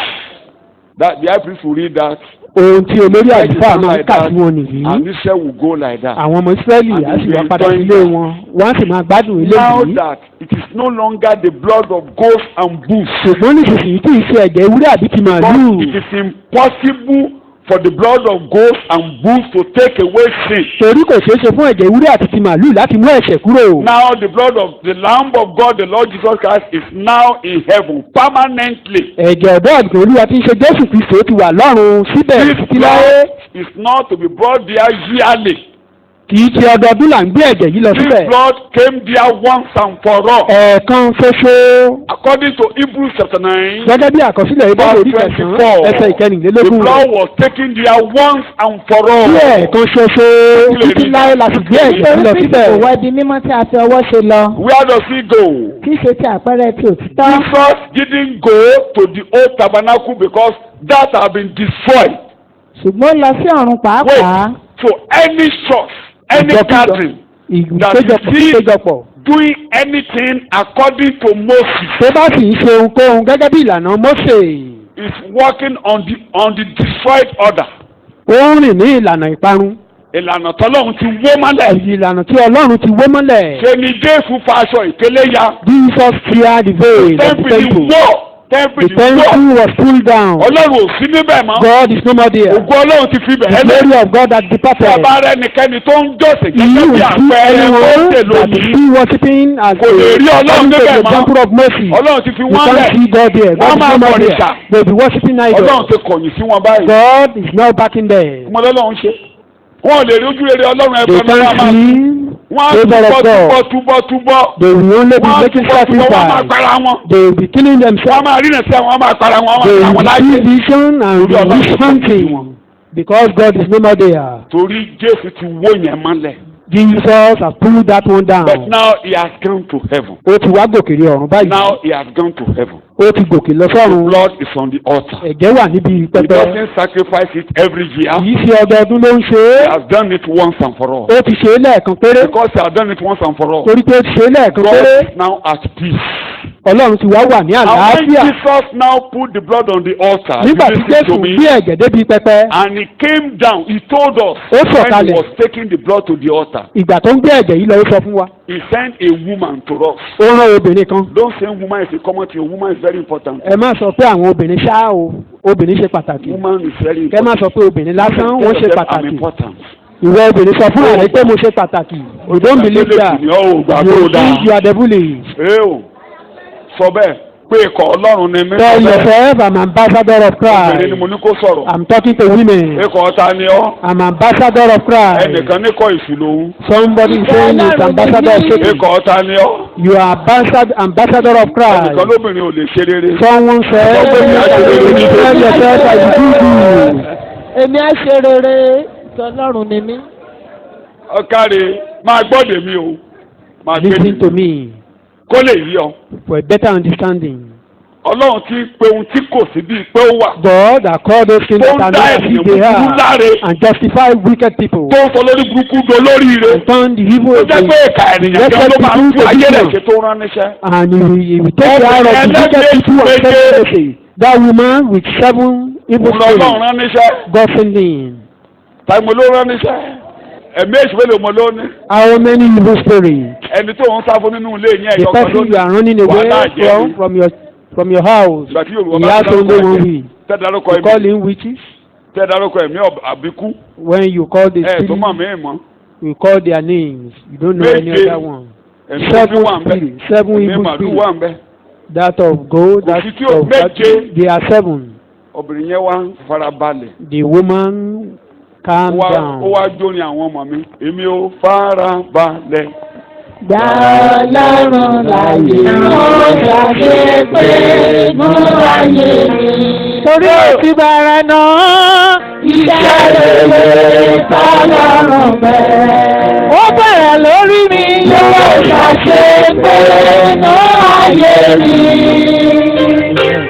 That the high priest will read that. Ohun tí olórí Let it àlùfáà sound máa ń like kà that, sí wọn nìyí. and Israel will go like that. Àwọn ọmọ Ísírẹ́lì á sì wá padà sílé wọn. Wọ́n á sì máa gbádùn Now eléyìí. that it is no longer the blood of goats and bulls, Ṣùgbọ́n nísinsìnyí kì í ṣe ẹ̀jẹ̀ ewúrẹ́ àbí ti màálù. because it is impossible for the blood of goats and bulls to take away sin. Torí kò ṣeé ṣe fún ẹ̀jẹ̀ ewúrẹ́ àti ti màálù láti mú ẹ̀ṣẹ̀ kúrò. Now the blood of the Lamb of God, the Lord Jesus Christ, is now in heaven permanently. Ẹ̀jẹ̀ ọ̀dọ́ àgùntàn Olúwa tí ń ṣe Jésù Kristi ó ti wà lọ́run síbẹ̀ This títí láé. blood is not to be brought there yearly. Kì í ṣe ọdọọdún là ń gbé ẹ̀jẹ̀ yìí lọ This síbẹ̀. blood came there once and for all. Ẹ̀ẹ̀kan ṣoṣo. According to Hebrews chapter 9, Gẹ́gẹ́ bí àkọsílẹ̀ Ibẹ̀ orí verse kẹsàn-án 24, ẹsẹ̀ the ìkẹrìnlélógún blood rẹ̀. was taken there once and for all. Bí ẹ̀ẹ̀kan ṣoṣo títí láé la sì gbé ẹ̀jẹ̀ yìí lọ nítorí síbẹ̀. kò wọ ibi mímọ́ tí a fi ọwọ́ ṣe lọ. Where does he go? kì í ṣe ti àpẹẹrẹ ti òtítọ́. Jesus didn't go to the old tabernacle because that had been destroyed. ṣùgbọ́n ó lọ sí ọ̀run pàápàá. Wait, so any church, any Ìjọkíjọ. gathering Ìpéjọpọ̀. doing anything according to Moses Tó bá sì ń ṣe ohunkóhun gẹ́gẹ́ bí ìlànà Mósè. is working on the destroyed order. Ó ń rìn ní ìlànà ìparun. Ìlànà tọ́lọ́run ti wó mọ́lẹ̀. Ìlànà tí Ọlọ́run ti wó mọ́lẹ̀. Ṣé ni Jésù fa aṣọ ìkélé ya? Jesus cleared the veil of the Tẹ́ḿpìlì temple. wó. The Tẹ́ḿpìlì wó. temple was pulled down. Ọlọ́run ò sí níbẹ̀ mọ́. God is no more there. Ògo Ọlọ́run ti fi The bẹ̀rẹ̀ lé. glory of God had Tí departed. a bá rẹ́ ẹnikẹ́ni tó ń jọ́sìn You gẹ́gẹ́ bí will see àpẹẹrẹ anyone Mósè that is lónìí. still worshiping as Kò lè rí Ọlọ́run the níbẹ̀ mọ́. temple of Moses. Ọlọ́run ti fi You wọ́n can't lẹ̀. see God there. God Wọ́n is máa no more bọ̀ there. nìṣà. They will be worshiping Ọlọ́run idols. ti kọ̀yìn sí wọn báyìí. God is now backing there. Ọmọ Ọlọ́run ṣe. Wọ́n ò lè rí ojú rere Ọlọ́run They ẹ̀fọ́ ní wọ́n can't máa. see Wọ́n á the túbọ̀ word of God. túbọ̀. They will only be Wọ́n á making túbọ̀ wọ́n máa sacrifice. para wọn. They will be killing Wọ́n themselves. máa rí ìrìnsẹ̀ wọn máa para wọn. They Wọ́n máa will láyé. see vision and Orí Ọlọ́run wish ti kọ̀yìn sí wọn. hunting because God is no more there. Torí Jésù ti wó yẹn mọ́lẹ̀. Jesus has pulled that one down. But now he has gone to heaven. Ó ti wá gòkè rí ọ̀run báyìí. Now he has gone to heaven. Ó ti gòkè lọ The sọ́run. blood is on the altar. Ẹ̀jẹ̀ wà níbi He pẹpẹ. doesn't sacrifice it every year. Kì í ṣe ọdọọdún ló ń ṣe He é. has done it once and for all. Ó ti ṣe é lẹ́ẹ̀kan péré. Because he has done it once and for all. Torí pé ó ti ṣe é lẹ́ẹ̀kan God péré. is now at peace. Ọlọ́run ti wá wà ní And when àlàáfíà. Jesus now put the blood on the altar, Nígbà you tí listen Jésù to me, gbé ẹ̀jẹ̀ débi pẹpẹ. and he came down, he told us Ó when he sọ̀kalẹ̀. was taking the blood to the altar, Ìgbà tó ń gbé ẹ̀jẹ̀ yìí lọ ó sọ fún wa. he sent a woman to us. Ó rán obìnrin kan. Don't say woman is a common thing. Woman is very important. Ẹ má sọ pé àwọn obìnrin ṣá o. Obìnrin ṣe pàtàkì. Woman is very Kẹ́ má important. sọ pé obìnrin lásán wọ́n ṣe I'm pàtàkì. important. Ìwọ obìnrin sọ fún ààrẹ pé mo ṣe pàtàkì. You don't believe that. Oh, gbà You tó dáa. think you are the bully. Ee o, sọ bẹ́ẹ̀ pé ikọ̀ Ọlọ́run ni mí. Tell yourself I'm ambassador of Obìnrin ni mo Christ. ní kó sọ̀rọ̀. I'm talking to women. Ikọ̀ ta ni ọ́? I'm ambassador of Christ. Ẹnìkan ní kọ́ ìṣù lòun. Somebody saying it's ambassador of Satan. Ikọ̀ ta ni ọ́? You are ambassador of Christ. Ẹnìkan lóbìnrin ò lè ṣe rere. Someone said, tell yourself I do good. Èmi á ṣe rere tọ́lọ́run ni mí. Ọ̀kàrẹ̀ máa gbọ́dọ̀ mi o. Máa gbé Listen to mi. me Kó lè yí ọ. for a better understanding. Ọlọ́run ti pe ohun tí kò sí bíi pé ó wà. God that called those things Tó that ń are dá not as ènìyàn if they búburú are láre. and justify wicked people Tó ń sọ lórí burúkú do lórí ire. and turn the evil Ó jẹ́ pé ìka ènìyàn kan ló máa ń fún ayé rẹ̀ ṣe tó rán níṣẹ́. and he will take care of the wicked people and take care. That woman with 7 evil Òun lọ́lọ́run spirits rán níṣẹ́. God sent in. Táì mo ló rán níṣẹ́. Ẹ̀mí èṣù mélòó mo ló ní. How many evil spirits? Ẹni tó ń sá fún nínú ilé yẹn The ẹ̀yọ́ kan person you are running away from your house. Ìgbà tí Yorùbá He bá has dárúkọ only one ẹ̀mí. way. Tẹ́ dárúkọ You call ẹ̀mí. him witches. Tẹ́ dárúkọ ẹ̀mí àbíkú. When you call the Ẹ̀ tó mọ̀ spirit, mí mọ́. you call their names. You don't know any Méje. other one. Ẹ̀mí Seven ojú wà ń bẹ̀. spirits, 7 Ẹ̀mí evil màlúù wà spirits. ń bẹ̀. That of gold, that Kò sí tí ò of méje. cattle. They are 7. Obìnrin yẹn wá ń farabalẹ̀. The woman calm Ó down. wá jórin àwọn ọmọ mi. Èmi ò farabalẹ̀. Gbà lọ́rùn láyé mo ṣàṣe pé mo ráyè mi. Torí òsì bàrà náà. Iṣẹ́ rere tọ́lọ́run bẹ̀rẹ̀. Ó bẹ̀rẹ̀ lórí mi. Yóò ṣàṣe pé mo ráyè mi.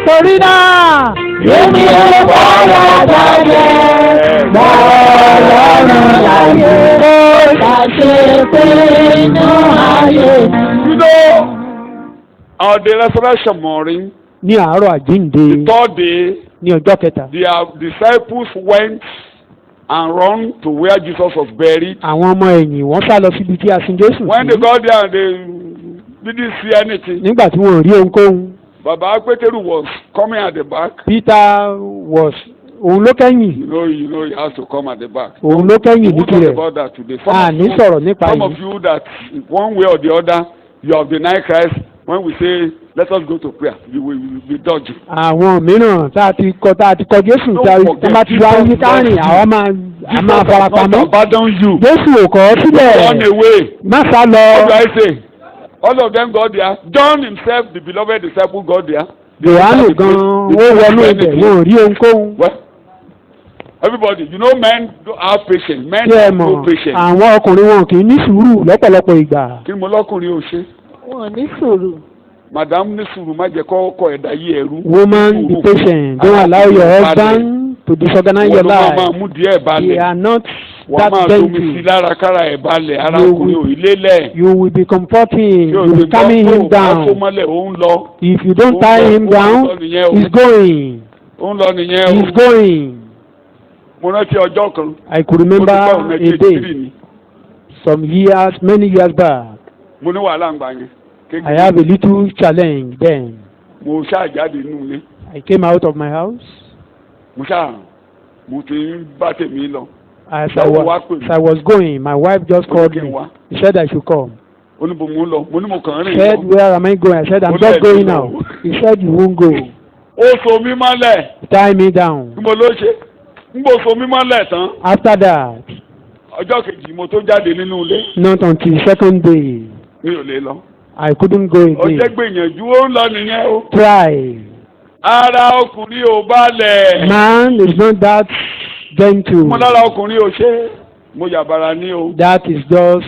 Torí náà. Èmi ò farabalẹ̀. Gbà lọ́rùn láyé mo ṣàṣe pé mo ráyè mi. You know, on the resurrection morning, Ní àárọ̀ àjíǹde the third day, ní ọjọ́ kẹta. the disciples went and run to where Jesus was buried. Àwọn ọmọ ẹ̀yìn wọ́n sá lọ síbi tí a sin Jésù When they sí. got there, they didn't see anything. Nígbà tí wọn ò rí ohunkóhun. Baba Peteru was coming at the back. Peter was òun ló kẹ́yìn. You know, he has to come at the back. Òun ló kẹ́yìn We ní won't talk tirẹ̀. about that today. Ní sọ̀rọ̀ nípa Some of yìí. you that one way or the other, you have denied Christ. When we say, let us go to prayer, you will be dodging. Àwọn mìíràn tá a ti kọ Jésù Don't tá forget, a máa ti wá Jesus yí kárìn loves àwa Jesus máa fara has not pamọ́. abandoned you. Jésù ò kọ̀ ọ́ Run sílẹ̀. away. Má sá What do lọ. I say? All of them got there. John himself, the beloved disciple, got there. Jòhánù gan-an ó wọnú ibẹ̀ wọn ò rí ohunkóhun. Well, everybody, you know, men don't have patience. Men Ṣé ẹ have mọ̀ no patience. àwọn ọkùnrin wọn kì í ní sùúrù lọ́pọ̀lọpọ̀ ìgbà. Kí ni mo lọ́kùnrin ò ṣe? Wọ́n ní sùúrù. Madam ní sùúrù má jẹ́ kọ́kọ́ ẹ̀dá yí ẹ̀rú. Woman, be patient. Don't allow your husband to disorganize your Wọ́n ló máa life. mú díẹ̀ They balẹ̀. are not Wọ́n máa that domi sí gentle. lára kára ẹ̀ balẹ̀. Arákùnrin ò ilé lẹ̀. You will be comforting. You will be calming him Aṣọ down. mọ́lẹ̀ ó ń lọ. If you don't tie him down, he's going. Ó ń lọ nìyẹn o. He's going. Mo rántí ọjọ́ kan. I could Ó ti remember pẹ́ òun a 1983 day, ni. some years, many years back. Mo ní wàhálà ń gbà yẹn. I have a little challenge then. Mo ṣáà jáde nínú ilé. I came out of my house. Mo ti ń bá tèmi lọ. As I was going, my wife just called me. She said I should come. Ó ní bo mo ń lọ. Mo ní mo kàn ń rìn He said, lọ. where am I going? I said, I'm just going now. He said, you won't go. Ó so mí mọ́lẹ̀. Tie me down. Bí mo ló ṣe. Ń bò so mí mọ́lẹ̀ tán. After that, Ọjọ́ kejì mo tó jáde nínú ilé. not until second day, Mi ò lè lọ. I couldn't go Ó jẹ́ again. gbìyànjú ó ń lọ nìyẹn o. Try. Ara ọkùnrin ò balẹ̀. Man is not that gentle. Mo lára ọkùnrin ò ṣe. mo yàbàrà ní o. That is just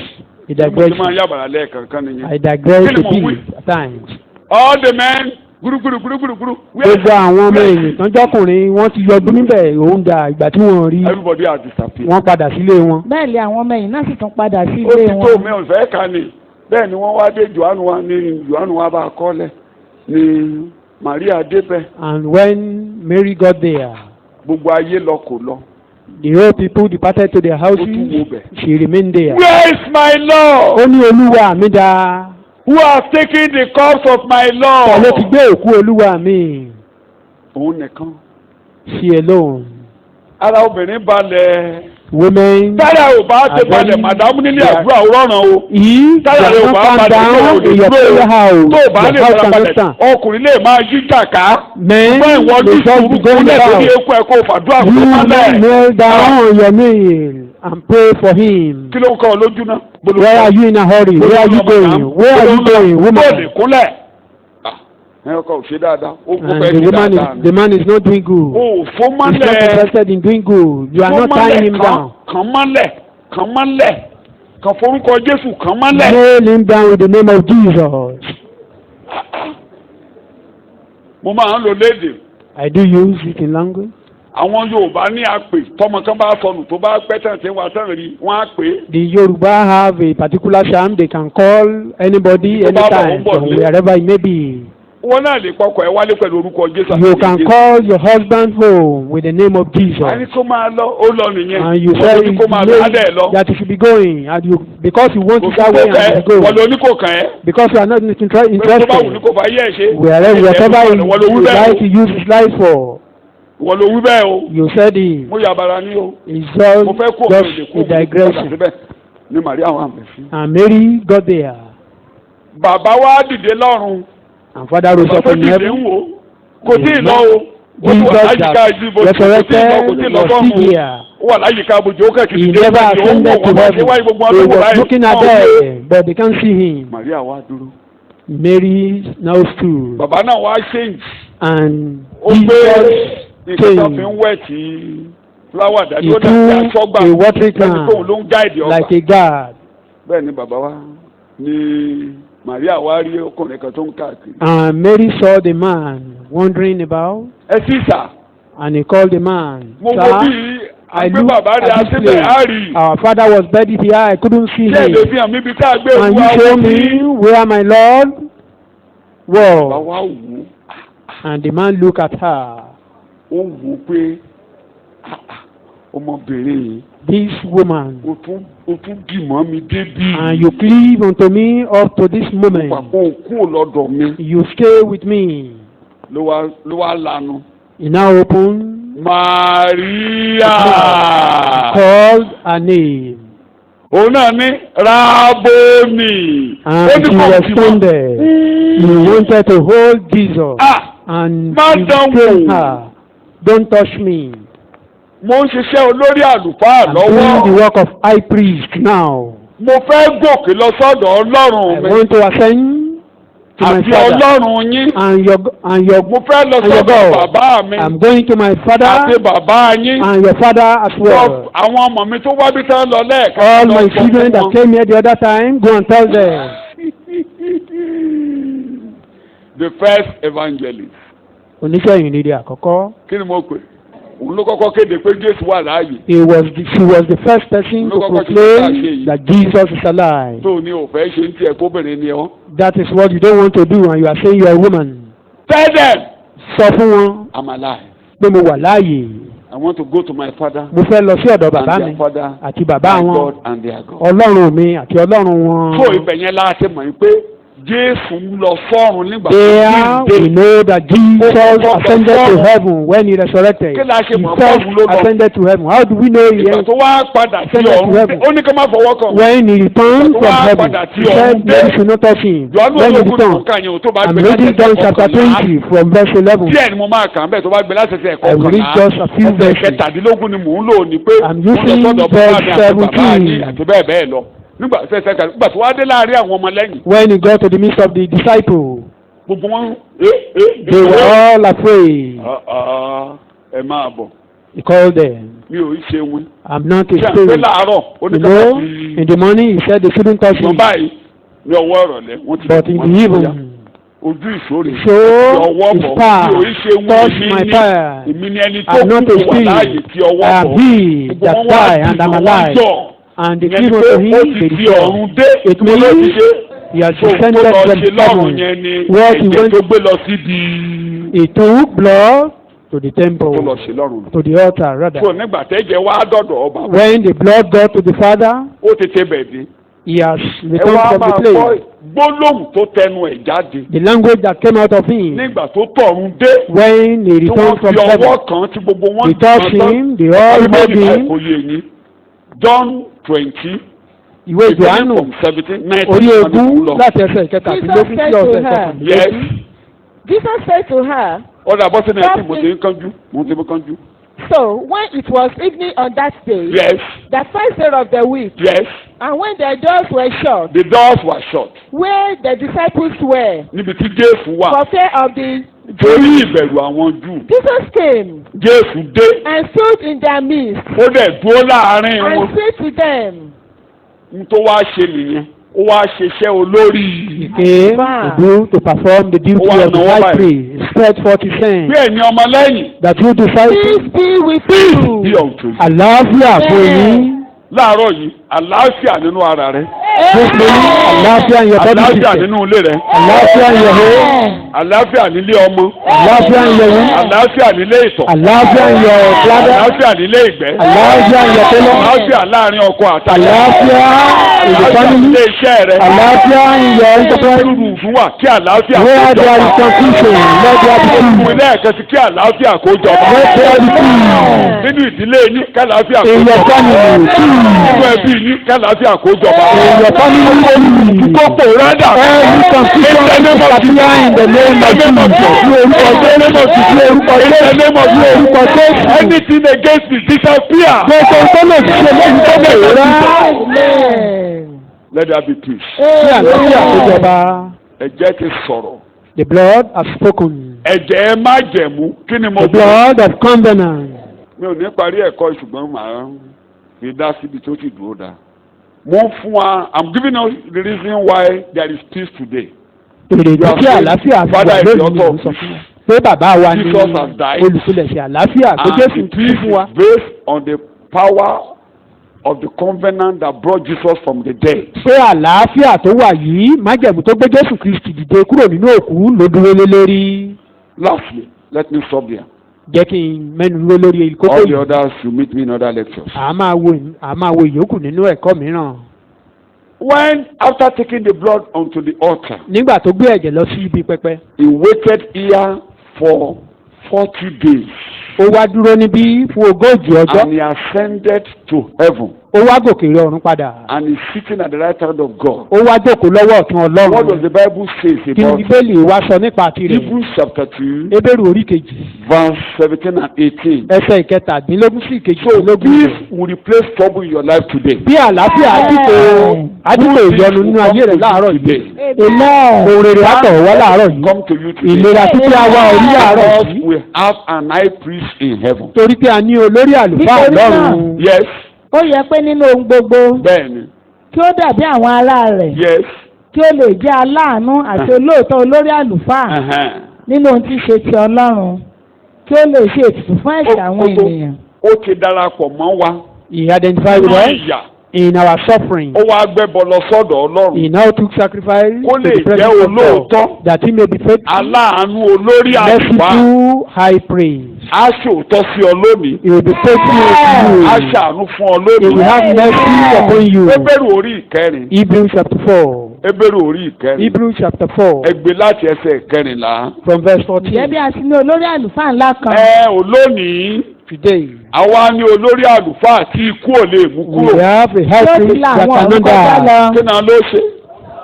a mo ti máa digression. yàbàrà lẹ́ẹ̀kankan nìyẹn. I digress Kí ni a mo wí? bit at times. all the men gúrúgúrú. Gbogbo àwọn ọmọ èèyàn tán jọkùnrin wọ́n ti yọdún níbẹ̀ òun dà ìgbà tí wọ́n rí everybody has disappeared. wọ́n padà sílé wọn. bẹ́ẹ̀ ni àwọn ọmọ ẹ̀yìn náà sì tún padà sí ó ilé ti tó wọn. mi ò fẹ́ ka ni bẹ́ẹ̀ ni wọ́n wá dé Jòhánù wa bá a kọ́lẹ̀ ni Maria débẹ̀ And when Mary got there, gbogbo ayé lọ kò lọ. the whole people departed to their ó tún wo houses. bẹ̀. She remained there. Where is my Lord? Ó ní olúwa mi dá. Who has taken the corpse of my Ta ló ti Lord? gbé òkú olúwa mi? òun nìkan. She alone. ara obìnrin balẹ̀. Women. táyà ò bá ti balẹ̀ màdámù nílé àdúrà òrọ̀ràn o. He táyà rẹ̀ ò does bá not balẹ̀ calm down in your prayer house. tó o bá lè Your house fara cannot balẹ̀ stand. ọkùnrin lè máa yí jàká. Men ṣùgbọ́n ìwọ ní will just be sùúrù going kúnlẹ̀ lórí about. eku ẹ̀kọ́ fàdúrà You kó má lẹ̀. kneel down on your knee and pray for him. kí ló ń kọ́ ọ lójú náà? Where are you in a hurry? Where are you going? Where are you going, bóòlì woman? kúnlẹ̀. ẹ ọkọ ò ṣe dáadáa ó kó And fẹ́ the ṣe woman dáadáa is the man is not doing good. o fó He's not mọ́lẹ̀ interested in doing good. You are not tying him down. kàn mọ́lẹ̀ kàn forúkọ Jésù kàn mọ́lẹ̀. Nail him down with the name of Jesus. mo máa ń lo léde I do use it in language. àwọn Yorùbá ní àpè tọmọ kan bá sọnù tó bá pẹ́ tẹ̀ ṣe wà sẹ́rìn rí wọ́n á pè é. The Yoruba have a particular charm. They can call anybody anytime from wherever it may be. wọn náà lè kọkọ ẹ wálé pẹ̀lú orúkọ Jésù. You can call your husband home with the name of Jesus. a ní kó máa lọ ó lọ nìyẹn. And you wọ́n say ló ní kó máa lọ adé lọ. that you should be going, and you because you want to that way and you wọ́n go ló ní kò kàn ẹ́. because you are not pé tó bá wù ní interested. kò fà yé ẹ̀ ṣe. Whatever wọ́n ló wí you bẹ́ẹ̀ like to use his life for, wọ́n ló wí bẹ́ẹ̀ o. you said it. mo yàbàrà ní o. It's mo fẹ́ kó just òun lè kó a digression. síbẹ̀ ní Màríà wà mí sí. And Mary got there, bàbá wa dìde lọ́run. and Father rose bàbá up tó in dìde heaven. ń wò kò tí ì lọ o. Jesus that resurrected was still here. ó wà láyìíká abojú ó kẹ́kì He never ascended to heaven. He was looking at them, but they can't see him. Màríà wá dúró. Mary now stood, bàbá náà wá change. and ó gbé Jesus nǹkan tó came. fi ń wẹ̀ tí fúláwà dájú He ó dàbí took aṣọ́gbà a watering lẹ́ni tóun ló can ń gáìdì ọgbà. like a guard, bẹ́ẹ̀ ni bàbá wa ní Màríà wá rí ọkùnrin kan tó ń káàkiri. and Mary saw the man wandering about, ẹ sì sà and he called the man. mo wo Sir, bí I àgbẹ̀ looked bàbá rẹ̀ at this àṣìbẹ̀ á place. rí. Our father was buried here. I couldn't see ṣé èdè him. fi hàn mí bí tá a gbé Can ìwú you show àwọn me sí. where my Lord bàbá was? wa wò ó. And the man looked at her. ó wò ó pé ọmọbìnrin yìí This woman, ó tún dìmọ́ mi débí. and you cleave unto me up to this moment. pàpọ̀ òkú lọ́dọ̀ mi You stay with me. ló wá lanu. He now opened, Màríà. called her name, òun náà ní Rábónì. and she responded. He wanted to hold Jesus, and he Madam told Wu. her, "Don't touch me. mo ń ṣiṣẹ́ olórí àlùfáà I'm doing the lọ́wọ́. work of high priest now. mo fẹ́ gòkè lọ sọ́dọ̀ Ọlọ́run I mi want to ascend to my àti Father Ọlọ́run yín. and your mo fẹ́ lọ and your sọ́dọ̀ God. bàbá mi I'm going to my àti Father bàbá yín. and your Father as well. àwọn ọmọ mi tó wá bí tán lọ lẹ́ẹ̀kan. All lọ my sọ children fún that wọn. came here the other time, go and tell them." The first evangelist. Oníṣẹ́ ìrìnrere àkọ́kọ́. kí ni mo pè òun ló kọ́kọ́ kéde pé Jésù wà láàyè. She was the first person to proclaim that Jesus is alive. tó ní òfẹ́ ṣe ń tiẹ̀ kóbìnrin ni ọ́. That is what you don't want to do, and you are saying you are a woman. Tell them Sọ fún wọn I'm alive. pé mo wà láàyè. I want to go to my father Mo fẹ́ lọ sí ọ̀dọ̀ and bàbá mi their father àti bàbá my wọn, God and their God. Ọlọ́run mi àti Ọlọ́run wọn. tó ibẹ̀ yẹn láti mọ̀ yín pé Jésù ń lọ sọ́run nígbà tó There we dé. know that Jesus ascended to heaven when he resurrected. Kí la ṣe mọ̀ He fọ́ọ̀mù ló lọ? ascended to heaven. How do we know he ìgbà tó wá padà sí ascended to ọ̀run heaven? ó ní ká má fọwọ́ kàn. When he returned Ìgbà tó from wá heaven, padà sí he said, ọ̀run "Men dé. should not touch him." Jọ́nù When he ológun tó returned, kàn yẹn tó bá I'm gbé reading John chapter 20 from verse 11. díẹ̀ ni mo máa kàn bẹ́ẹ̀ tó bá gbé láti ṣe ẹ̀kọ́ I will read just a few ẹsẹ̀ verses. kẹtàdínlógún ni mò ń lò ní pé I'm mo lọ using sọ́dọ̀ bàbá mi verse àti bàbá 17. yín àti bẹ́ẹ̀ bẹ́ẹ̀ lọ nígbà tó wá dé láàrin àwọn ọmọ lẹ́yìn When he got to the midst of the disciples, gbogbo wọn they were all afraid. ẹ máa bọ̀ He called them. mi ò í ṣe wọn. I'm not a ṣé àpé spirit. láàárọ̀ ó ní You ká know, fi in the morning he said they shouldn't touch ṣùgbọ́n me. báyìí ní ọwọ́ ìrọ̀lẹ́ wọ́n ti But in wọ́n the ti evening, ya. Ojú ìṣòro so ọwọ́ his bọ̀ power mi ò í ṣe wọn touched my power. èmi ni ẹni tó I'm not a kú wà láàyè spirit. tí ọwọ́ I am bọ̀. he that Gbogbo wọn wá died and I'm dìbò, wọ́n alive. yọ̀. And the Ìyẹn king ni unto pé him ó is ti fi restored. ọ̀run dé It mo ló ti means dé. he has So tó descended lọ from ṣe lọ́run heaven. yẹn ni What he ẹ̀jẹ̀ went, tó gbé lọ sí di he took blood to the tó lọ temple, ṣe lọ́run. to the altar rather. So nígbà tẹ́jẹ̀ wá dọ̀dọ̀ ọba When the blood got to the father, ó tètè bẹ̀ dé. he has Ẹ returned wá from máa the gbọ́ place. gbólóhùn tó tẹnu ẹ̀ jáde The language that came out of him nígbà tó tọ̀run dé when he tí wọ́n returned from fi heaven. ọwọ́ kan tí gbogbo wọn They touched him, they all hugged him. John 20 Ìwé Jòhánù from 17 orí 19 ogún lọ. láti ẹsẹ̀ ìkẹtàdínlógún sí ọ̀sẹ̀ ìkẹtàdínlógún. Yes. Jesus said to her, Ọ̀dà bọ́sẹ̀ náà tí mo ti ń kánjú mo ti ń kánjú. so when it was evening on that day, Yes, the first day of the week, yes, and when the doors were shut, the doors were shut. where the disciples were, Níbi tí Jésù wà for fear of the torí ìbẹ̀rù àwọn Júù. Jesus came Jésù dé and stood in their midst ó dẹ̀ dúró láàárín wọn. and said to them, N tó wá ṣe nìyẹn ó wá ṣiṣẹ́ olórí. He came to do to perform the duty Ó wá of the náwó high báyìí. priest. Spread forth his hand. Bí ẹ̀yin ọmọlẹ́yìn That you disciples peace be with you. bí ọ̀tún. àlàáfíà fún yín. Láàárọ̀ yìí àlàáfíà nínú ara rẹ̀. Just mean àlàáfíà in your body Àlàáfíà system. nínú ilé rẹ̀. Àlàáfíà in your home. Àlàáfíà nílé ọmọ. Àlàáfíà in your womb. Àlàáfíà nílé ìtọ̀. Àlàáfíà in your bladder. Àlàáfíà nílé ìgbẹ́. Àlàáfíà in your colon. Àlàáfíà láàrin ọkọ àtàlẹ́. Àlàáfíà in the Àlàáfíà family. nílé iṣẹ́ rẹ̀. Àlàáfíà in your enterprise. Olùdùn wà kí àlàáfíà Where there is confusion, let there be Fún peace. ilé ẹ̀kẹ́ sí kí àlàáfíà kó jọba. Let there be peace. Nínú ìdílé yín kí àlàáfíà kó In your jọba. family, Nínú peace. ẹbí yín kí àlàáfíà kó jọba. In your family, peace. Gbogbo rádà. Every confusion is disappear in the name of Jesus. Ní orúkọ Jésù, ní orúkọ Jésù, ní orúkọ Jésù. Anything against me disappear. Gbogbo tó lè ṣe lẹ́yìn tó lè rá. Amen. Let there be peace. Ní àlàáfíà tó jọba. Ẹ̀jẹ̀ ti sọ̀rọ̀. The blood has spoken. Ẹ̀jẹ̀ ẹ má jẹ̀mú. Kí ni mo The blood of covenant. Mi ò ní parí ẹ̀kọ́ ṣùgbọ́n màá fi dá síbi tó ti dúró dá. Mo ń fún wa, I'm giving us the reason why there is peace today. Èrè ìdí tí àlàáfíà fi Father wà is the lónìí author ni of sọ peace. fún wa. Pé bàbá wa ni Jesus has died. olùpilẹ̀ṣẹ̀ àlàáfíà tó And Jésù the ń peace fún wa. is based on the power of the covenant that brought Jesus from the dead. Pé àlàáfíà tó wà yìí májẹ̀mú tó gbé Jésù Kristi dìde kúrò nínú òkú ló dúró lé lórí. Lastly, let me stop there. Jẹ́ kí n mẹ́nu dúró lórí ìkókó All the yìí. others will meet me in other lectures. À máa wo ìyókù nínú ẹ̀kọ́ mìíràn. When after taking the blood onto the altar, Nígbà tó gbé ẹ̀jẹ̀ lọ sí ibi pẹpẹ, he waited here for 40 days ó wá dúró níbí fún ogójì ọjọ́. and he ascended to heaven Ó wá gòkè lọ ọ̀run padà. and is sitting at the right hand of God. Ó wá jókòó lọ́wọ́ ọ̀tún What does Ọlọ́run. the Bible say Kí ni about Bíbélì wá sọ nípa tirẹ̀? Hebrews chapter 2, Hébérù orí kejì. verse 17 and 18. Ẹsẹ̀ ìkẹtàdínlógún sí So ìkejìdínlógún. peace will replace trouble in your life today. Bí àlàáfíà àdìpọ̀ ìyọnu nínú ayé rẹ̀ láàárọ̀ yìí. Òrèrè àtọ̀ wá láàárọ̀ yìí. Come to you today. Ìlera títí àwa orí láàárọ̀ Because yìí. we have an high priest in heaven. Torí pé a ní olórí àlùfáà Nítorí náà. lọ́run. Yes, ó yẹ pé nínú ohun gbogbo bẹ́ẹ̀ni. kí ó dàbí àwọn ará rẹ̀ Yes. kí ó lè jẹ́ aláàánú àti olóòótọ́ olórí àlùfáà Uh-huh. nínú ohun tí í ṣe ti Ọlọ́run kí ó lè ṣe ètùtù fún ẹ̀ṣẹ̀ àwọn ènìyàn. Ó ti darapọ̀ mọ́ wa. He identified with Nínú us ìyà. in our suffering. Ó wá gbẹ́bọ lọ sọ́dọ̀ Ọlọ́run. He now took sacrifice Kó to lè the jẹ́ presence of olóòótọ́. God that he may be faithful, Aláàánú olórí àlùfáà. merciful, high praise. Á ṣòótọ́ sí ọ lónìí. He will be faithful Á to you. ṣàánú fún ọ He will lónìí. have mercy upon you. Hébérù orí ìkẹrin. Hebrews chapter 4. Hébérù orí ìkẹrin. Hebrews chapter 4 Ẹgbẹ́ láti ẹsẹ̀ ìkẹrìnlá. from verse Ǹjẹ́ bí 14. a ti ní olórí àlùfáà ńlá kan Olónìí. Today, Àwa ní olórí àlùfáà tí ikú ò lè mú we kúrò. have a high Yóò ti priest la that àwọn ọ̀run cannot kọjá die. lọ. Kí náà ló ṣe?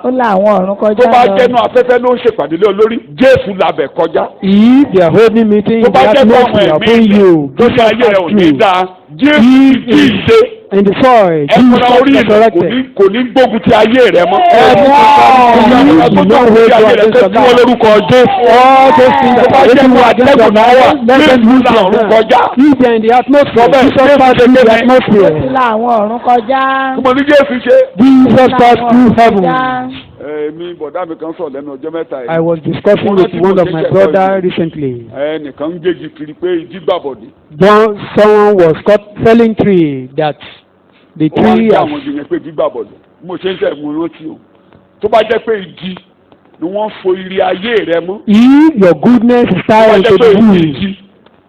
ó la àwọn ọ̀run Tó kọjá bá lọ. jẹ́nu afẹ́fẹ́ ló ń ṣèpàdé lé olórí, Jésù labẹ̀ kọjá. If they are holding meeting Tó in bá the jẹ́ pé ọmọ atmosphere ẹ̀mí upon you, tó ní ayé rẹ̀ ò ní dáa, Jésù He ti dìde. in the soil. ẹ̀fọ́nà orí Jesus ilẹ̀ resurrected. kò ní gbógun ti ayé rẹ mọ́. Amen. tó gbógun ti ayé rẹ tó tí wọ́n lórúkọ Jésù. All those things tó that bá are jẹ́ waiting ìwà for against your àtẹ́gùn náà wà life, let them Jésù lose là their ọ̀run hand. kọjá. If they are in the atmosphere, Robert, Jesus passed through the ó ti atmosphere. la àwọn ọ̀run kọjá. mo ní Jésù ṣe. Jesus passed through heaven. èmi bọ̀dá mi kan sọ̀rọ̀ lẹ́nu ọjọ́ mẹ́ta I yìí. was discussing with one of my brother recently. ẹnìkan ń géjì kiri pé ìdí gbàbọ̀dé. Someone was caught felling tree that the ó wá ń tree gbé has, àwọn ìdí yẹn pé ìdí gbàbọ̀dé. mo ṣe ń tẹ̀ mo rántí o. tó bá jẹ́ pé ìdí ni wọ́n fo ire ayé rẹ mọ́. if your goodness is tó bá tied jẹ́ to pé the wood ìdí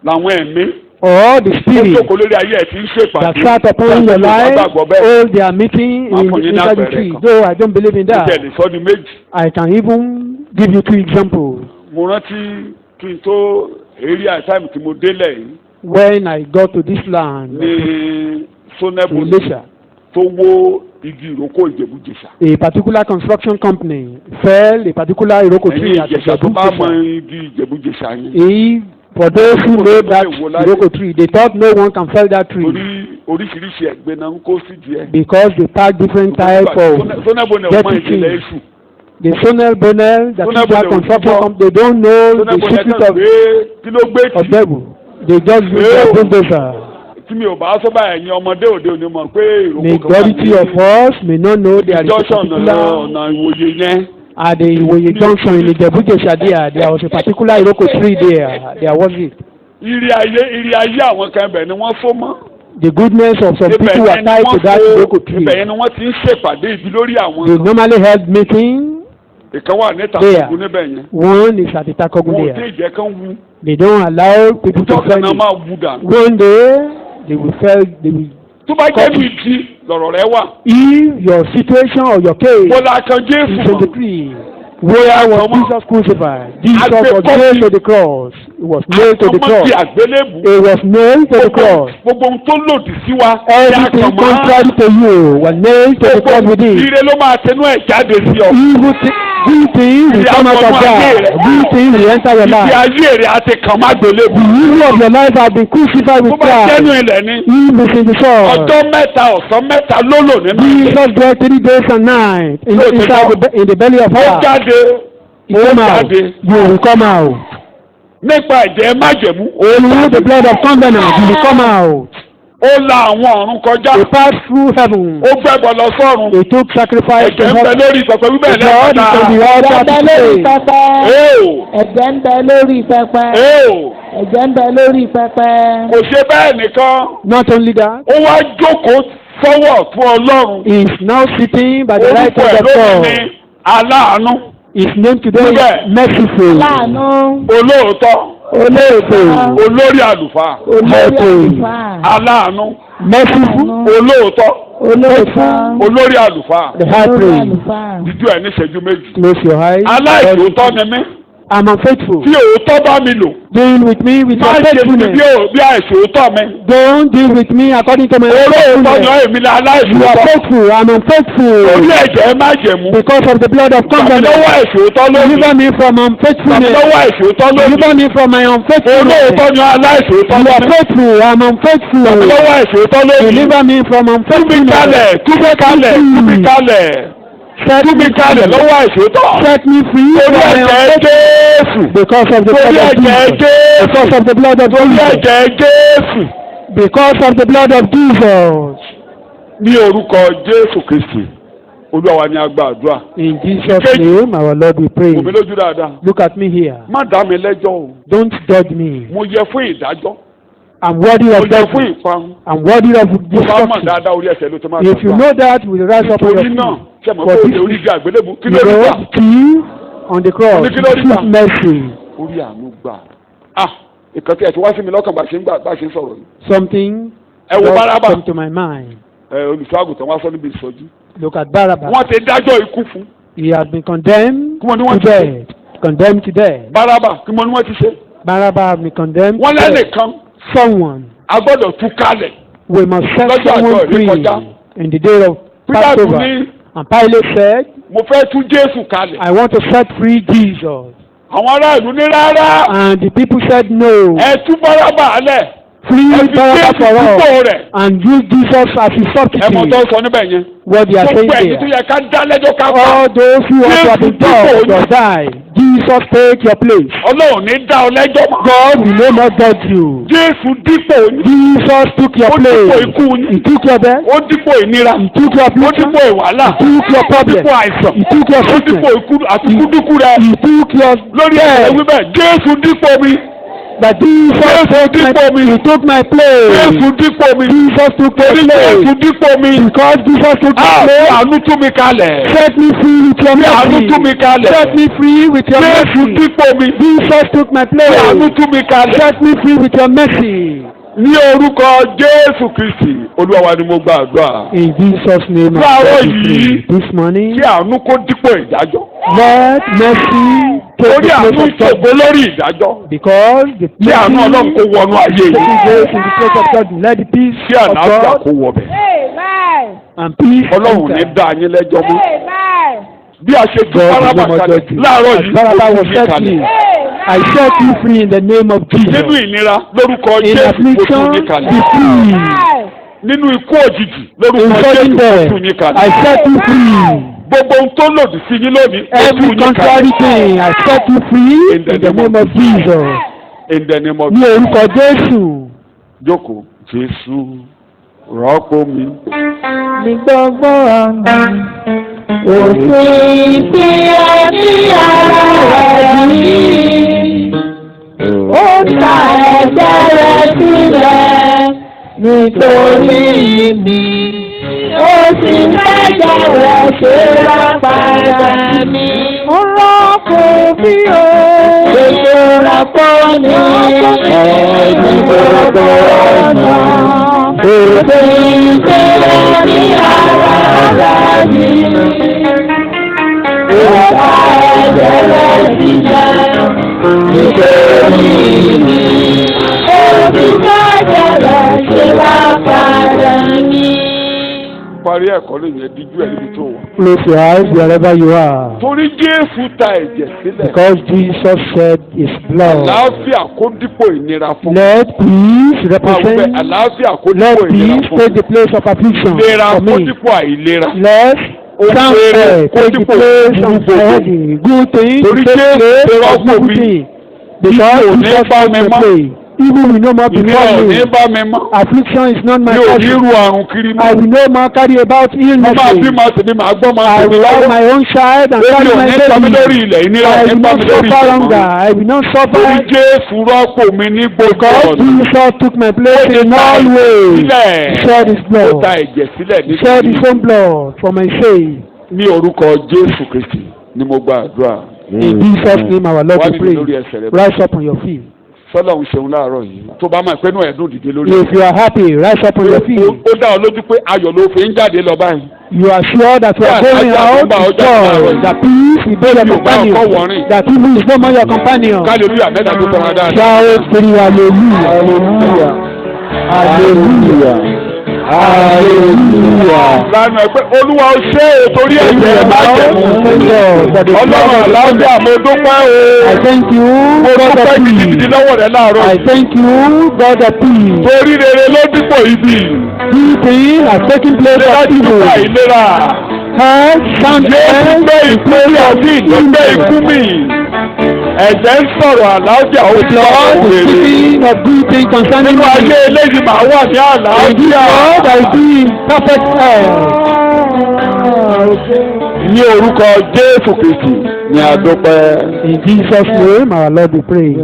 làwọn ẹ̀mí. or the ó spirit jókòó lórí ayé ẹ̀ tí ń ṣèpàdé. that sat upon your life, gbàgbọ́ bẹ́ẹ̀. hold their meeting Máa in fún yín ní inside the àpẹẹrẹ tree. kan. Though I don't believe in mo that, tẹ̀lé sọ́ni méjì. I can even give you 2 examples. mo rántí kí n tó area time tí mo délẹ̀ yìí When I got to this land, ní Sonebo Elisha, tó wó igi ìrókò Ìjẹ̀bú-Jẹ̀ṣà. a particular construction company fell a particular Iroko tree ẹ̀yin at Ìjẹ̀ṣà tó bá mọ Ìjẹ̀bú-Jẹ̀ṣà. igi Ìjẹ̀bú-Jẹ̀ṣà yẹn. If, for those who know that Iroko tree, they thought no one can fell that tree torí oríṣiríṣi ẹ̀gbẹ́ náà ń kó sí díẹ̀. because they pack different type of Sonebo ní ọmọ dirty ìjìnlẹ̀ things. èṣù. The Sonel Bonel, that Sonel is that Bonel construction òtítọ́. company, they don't know the Sonebo ní secret ẹ̀ka of gbé kí ló gbé tì. devil. They just use their bulldozer. tí mi ò bá sọ́ba ẹ̀yin ọmọdé òde òní mọ̀ pé Majority of us may not know there is a junction particular ọ̀nà ìwòye yẹn. at the Iwoye Junction in Ijebu-Jesha there was a particular Iroko tree there. There was it. ire ayé àwọn kan ibẹ̀ ni wọ́n so mọ́. The goodness of some people were tied to that Iroko tree. ibẹ̀ yẹn ni wọ́n ti ń ṣèpàdé ibi lórí àwọn. They normally held meeting. ìkan wà níta There. ogun níbẹ̀ yẹn. One is at Itakogun wọn ò tí there. ì jẹ́ kán wú. They don't allow people to ìjọ kan fell náà it. máa wú dànù. One day they will fell. They will. tó bá jẹ́ bí ìdí lọ̀rọ̀ rẹ wà. If your situation or your case wọ́n la kan Jésù is in the mọ̀. tree, where was Jesus crucified? Jesus was nailed to the cross. He was nailed to the àtọmọ́ cross. ti àgbélébù. He was nailed to the cross. gbogbo ohun tó lòdì sí wa. Everything contrary to you was nailed to the cross with him. ire ló máa tẹnu ẹ̀ jáde sí ọ. Good things will come out of that. Good things will enter your ibi life. ayé rẹ̀ á ti kàn má gbélébù. The evil of your life has been crucified tó with bá jẹ́nu Christ. ilẹ̀ ni. Evil is in the soul. ọjọ́ mẹ́ta ọ̀sán mẹ́ta ló lò nínú ilé. Jesus died 3 days and nights in the belly of ó earth. jáde. He came out. jáde. You will come out. nípa ẹ̀jẹ̀ májẹ̀mú. Through the blood of covenant, you will come out. ó la àwọn ọ̀run kọjá. He passed through heaven. ó gbẹ́bọ̀ lọ sọ́run. He took sacrifice to ẹ̀jẹ̀ ń bẹ heaven. lórí pẹpẹ wíbẹ̀ The blood is on the altar Ẹ̀jẹ̀ ń bẹ lórí today. pẹpẹ. Ẹ̀jẹ̀ ń bẹ lórí pẹpẹ. Ẹ̀jẹ̀ ń bẹ lórí pẹpẹ. kò ṣe bẹ́ẹ̀ nìkan. Not only that, ó wá jókòó sọ́wọ́ fún Ọlọ́run. he is now sitting by the right orúkọ ẹ̀ hand of lónìí God. ní aláàánú. His name today is Níbẹ̀. Merciful, Láàánú. olóòótọ́. Olóòtú, olórí àlùfáà. Olórí Merciful, àlùfáà. aláàánú. Merciful, olóòótọ́. Olóòótọ́. olórí àlùfáà. the high Olórí priest. àlùfáà. díjú ẹ̀ ní ìṣẹ́jú méjì. Close your eyes. aláìsòótọ́ ni mí. I'm unfaithful. tí òótọ́ bá mi lò. Deal with me with má your ṣe mi faithfulness. bí àìsòótọ́ mi. Don't deal with me according to my olóòótọ́ faithfulness. yan èmi ní You are aláìsòótọ́. faithful. I'm unfaithful. orí ẹ̀jẹ̀ má jẹ̀mú. Because of the blood of tàbí lọ́wọ́ covenant. àìsòótọ́ lónìí. Deliver me from tàbí unfaithfulness. lọ́wọ́ àìsòótọ́ lónìí. Deliver me from my unfaithfulness. olóòótọ́ yan aláìsòótọ́ You are lónìí. faithful. I'm tàbí unfaithful. lọ́wọ́ àìsòótọ́ lónìí. Deliver me from túbí unfaithfulness. kalẹ̀ túbí kalẹ̀ túbí kalẹ̀ Set túbí me kalẹ̀ free. lọ́wọ́ àìsòótọ́. Set me free orí from my ẹ̀jẹ̀ unfaithfulness. Jésù. Because of the orí blood of ẹ̀jẹ̀ Jesus. Jésù. Because of the blood of orí Jesus. ẹ̀jẹ̀ Jésù. Because of the blood of Jesus. ní orúkọ Jésù Kristi Olúwa wa ni a gba àdúrà. In Jesus' name, our Lord, we pray. wò mí lójú dáadáa. Look at me here. má dá mi lẹ́jọ́ o. Don't judge me. mo yẹ fún ìdájọ́. I'm worthy mo of yẹ fún judgment. ìparun. I'm worthy of tó bá mọ̀ destruction. dáadáa orí ẹsẹ̀ ló ti máa If you know that, we rise up on your torí náà feet. ṣe mọ̀ For pé this orí igi àgbélébù kí ló you rí gbà. know, key on the cross, Ní kí ló rí gbà? choose mercy. orí àánú gbà. ìkan tí ẹ ti wá sí mi lọ́kàn bá ṣe ń sọ̀rọ̀ yìí. Something ẹ wo just Bárábà. came to my mind. olùṣọ́ àgùntàn wá sọ níbi ìsọjí. Look at Barabbas. wọ́n ti dájọ́ ikú fún. He has been condemned Kí wọ́n ní to wọ́n ti ṣe? death. Condemned to death. Bárábà kí mo ní wọ́n ti ṣe. Barabbas has been condemned wọ́n to death. lẹ́nìkan Someone. a gbọ́dọ̀ tú kalẹ̀. We must set Lọ́jọ́ someone àjọ free ìrékọjá. in the day of Pílátù Passover. ní And Pilate said, mo fẹ́ tú Jésù kalẹ̀. I want to set free Jesus. àwọn aráàlú ní rárá. And the people said, no. ẹ tú Bárábà lẹ̀. free ẹ fi power for Jésù dípò all rẹ̀. and use Jesus as his ẹ mọ tó substitute. sọ níbẹ̀ yẹn. What they are saying gbogbo ẹ̀yin tó there. yẹ ká dá lẹ́jọ́ ká pa. All those who want to have been judged or die, Jesus take your place. Ọlọ́run ní dá ọ lẹ́jọ́ mọ́. God will no more judge you. Jésù dípò yín. Jesus took your Ó dípò place. ikú yín. He took your death. Ó dípò ìnira. He took your Ó affliction. dípò ìwàhálà. He took your Ó problem. dípò àìsàn. He took your Ó dípò sickness. ikú àti kúdúkú rẹ. He took your Lórí ẹ̀rọ death. wíbẹ̀ Jésù dípò mi. But Jesus Jésù took my place. Jésù dípò mi. Jesus took my Torí Jésù place. dípò mi. Because Jesus took my Fi place. àánú tú mi kalẹ̀. Set me free with your Fi àánú mercy. tú mi kalẹ̀. Set me free with your Jésù mercy. dípò mi. Jesus took my Fi àánú place. tú mi kalẹ̀. Set me free with your mercy. Ní orúkọ Jésù Kristi, Olúwa wa ni mo gba àdúrà. In Jesus' name I Láàárọ̀ pray yìí, this morning. kí àánú kó dípò ìdájọ́. Let mercy take Torí the àánú place of ìṣògo judgment. lórí ìdájọ́. Because the Kí àánú Ọlọ́run kó wọnú ayé taking yìí. place in the place of judgment. Let the peace Kí of àlàáfíà God kó wọbẹ̀. Amen. and peace Ọlọ́run ní enter. dá yín lẹ́jọ́ mọ́. Amen. Bí a ṣe tú God will Bárábà no more kalẹ̀ judge you. láàárọ̀ As yìí, Barnabas ó was tú mi set kalẹ̀. free. I set you free in the name of Nínú Jesus. ìnira lórúkọ In Jésù, ó tú affliction, yín be kalẹ̀. free. Amen. Nínú ikú òjijì lórúkọ In sudden Jésù, ó death, tú yín I kalẹ̀. set you free. Gbogbo ohun tó lòdì sí yín lónìí, ó tú Every yín contrary kalẹ̀. thing, I set you free In the in the name name of of Jesus. In the name of Ní orúkọ Jésù. Jókòó. Jésù rọ́pò mi. ní gbogbo ọ̀nà òfin tí ó ní ara rẹ̀ ní. Ó ta ẹ̀jẹ̀ rẹ̀ sílẹ̀ nítorí mi. Ó sì fẹ́jẹ̀ rẹ̀ ṣe lápára mi. Ó rọ́pò bí o. Ètò rọ́pò ní ẹ̀ẹ́dì gbogbo ọ̀nà. Òfin tí ó ní ara rẹ̀ ní. Ó ta ẹ̀jẹ̀ rẹ̀ sílẹ̀ nítorí mi. Ó sì fẹ́jẹ̀ rẹ̀ ṣe lápára mi. Parí ẹ̀kọ́ lè yẹn díjú ẹ̀ níbi tó wà. Close your eyes wherever you are. Torí Jésù ta ẹ̀jẹ̀ sílẹ̀. Because Jesus shed his blood. Àlàáfíà kó dípò ìnira fún. Let peace Àwùjọ represent. àlàáfíà kó Let dípò ìnira peace fún. take the place of affliction Ìlera for kó me. dípò àìlera. Let sound Òfèrè air kó take the dípò place of gbogbo. healthy. Good thing Torí take Jésù place ti of rọ́pò good mi. thing. Because Ìdí ò ní Jesus bá took mi the mọ́. place. Evil will no more Ìnira befall ò ní me. bá mi mọ́. Affliction is not my Mi ò ní portion. ru àrùn kiri I mọ́. will no more carry about Mo máa bí illnesses. máa tèmi máa gbọ́ máa I tèmi will have lọ́wọ́. my own child and Èmi carry ò my ní pa mí lórí baby. ilẹ̀ ìnira ò I ní will pa not mí lórí suffer ìtàn longer. mọ́. I will not Torí suffer. Jésù rọ́pò mi ní gbogbo Because ọ̀nà. Jesus took my place Ó ti in ta all ẹ̀jẹ̀ ways. sílẹ̀. He shed his Ó blood. ta ẹ̀jẹ̀ sílẹ̀ He shed his nítorí own blood for my sake. ní orúkọ Jésù Kristi ni mo gba àdúrà. In Jesus' name our Lord Wá we nínú pray. lórí ẹsẹ̀ rẹ. Rise up on your feet. Sọ́lọ́run ṣeun láàárọ̀ yìí. Tó bá máa pẹ́ nú ẹ̀dùn dìde lórí. If you are happy, rise up on your feet. Ó dá ọ lójú pé ayọ̀ ló fi ń jáde lọ báyìí. You are sure that you are going out with joy. That peace will be your companion. That evil is no more your companion. Hallelujah mẹ́ta tó tọ́ra dáadáa. Shout three hallelujah. Hallelujah. Hallelujah. Hallelujah. Lánàá pé Olúwa ó ṣe é torí ẹ̀jẹ̀ ẹ̀ má jẹ̀. Ọlọ́run àlàáfíà mo dúpẹ́ o. I thank you, Mo God dúpẹ́ of gidigidi peace. lọ́wọ́ rẹ láàárọ̀ I yìí. thank you, God of peace. Torí rere ló dípò ibi. This thing has taken place Ìlera of ti evil. dúpọ̀ ìlera. Health, sound Jésù health, gbé ìpínlẹ̀ àti ìjọba ikú mi. Ẹ̀jẹ̀ ń sọ̀rọ̀ àlàáfíà ó sọ Lord is òwèrè. speaking of good things concerning Nínú ayé me. eléyìí màá wà ní àlàáfíà. God, I be in perfect health. Ní orúkọ Jésù Kristi ni a dúpẹ́. In Jesus' name, our Lord, we pray.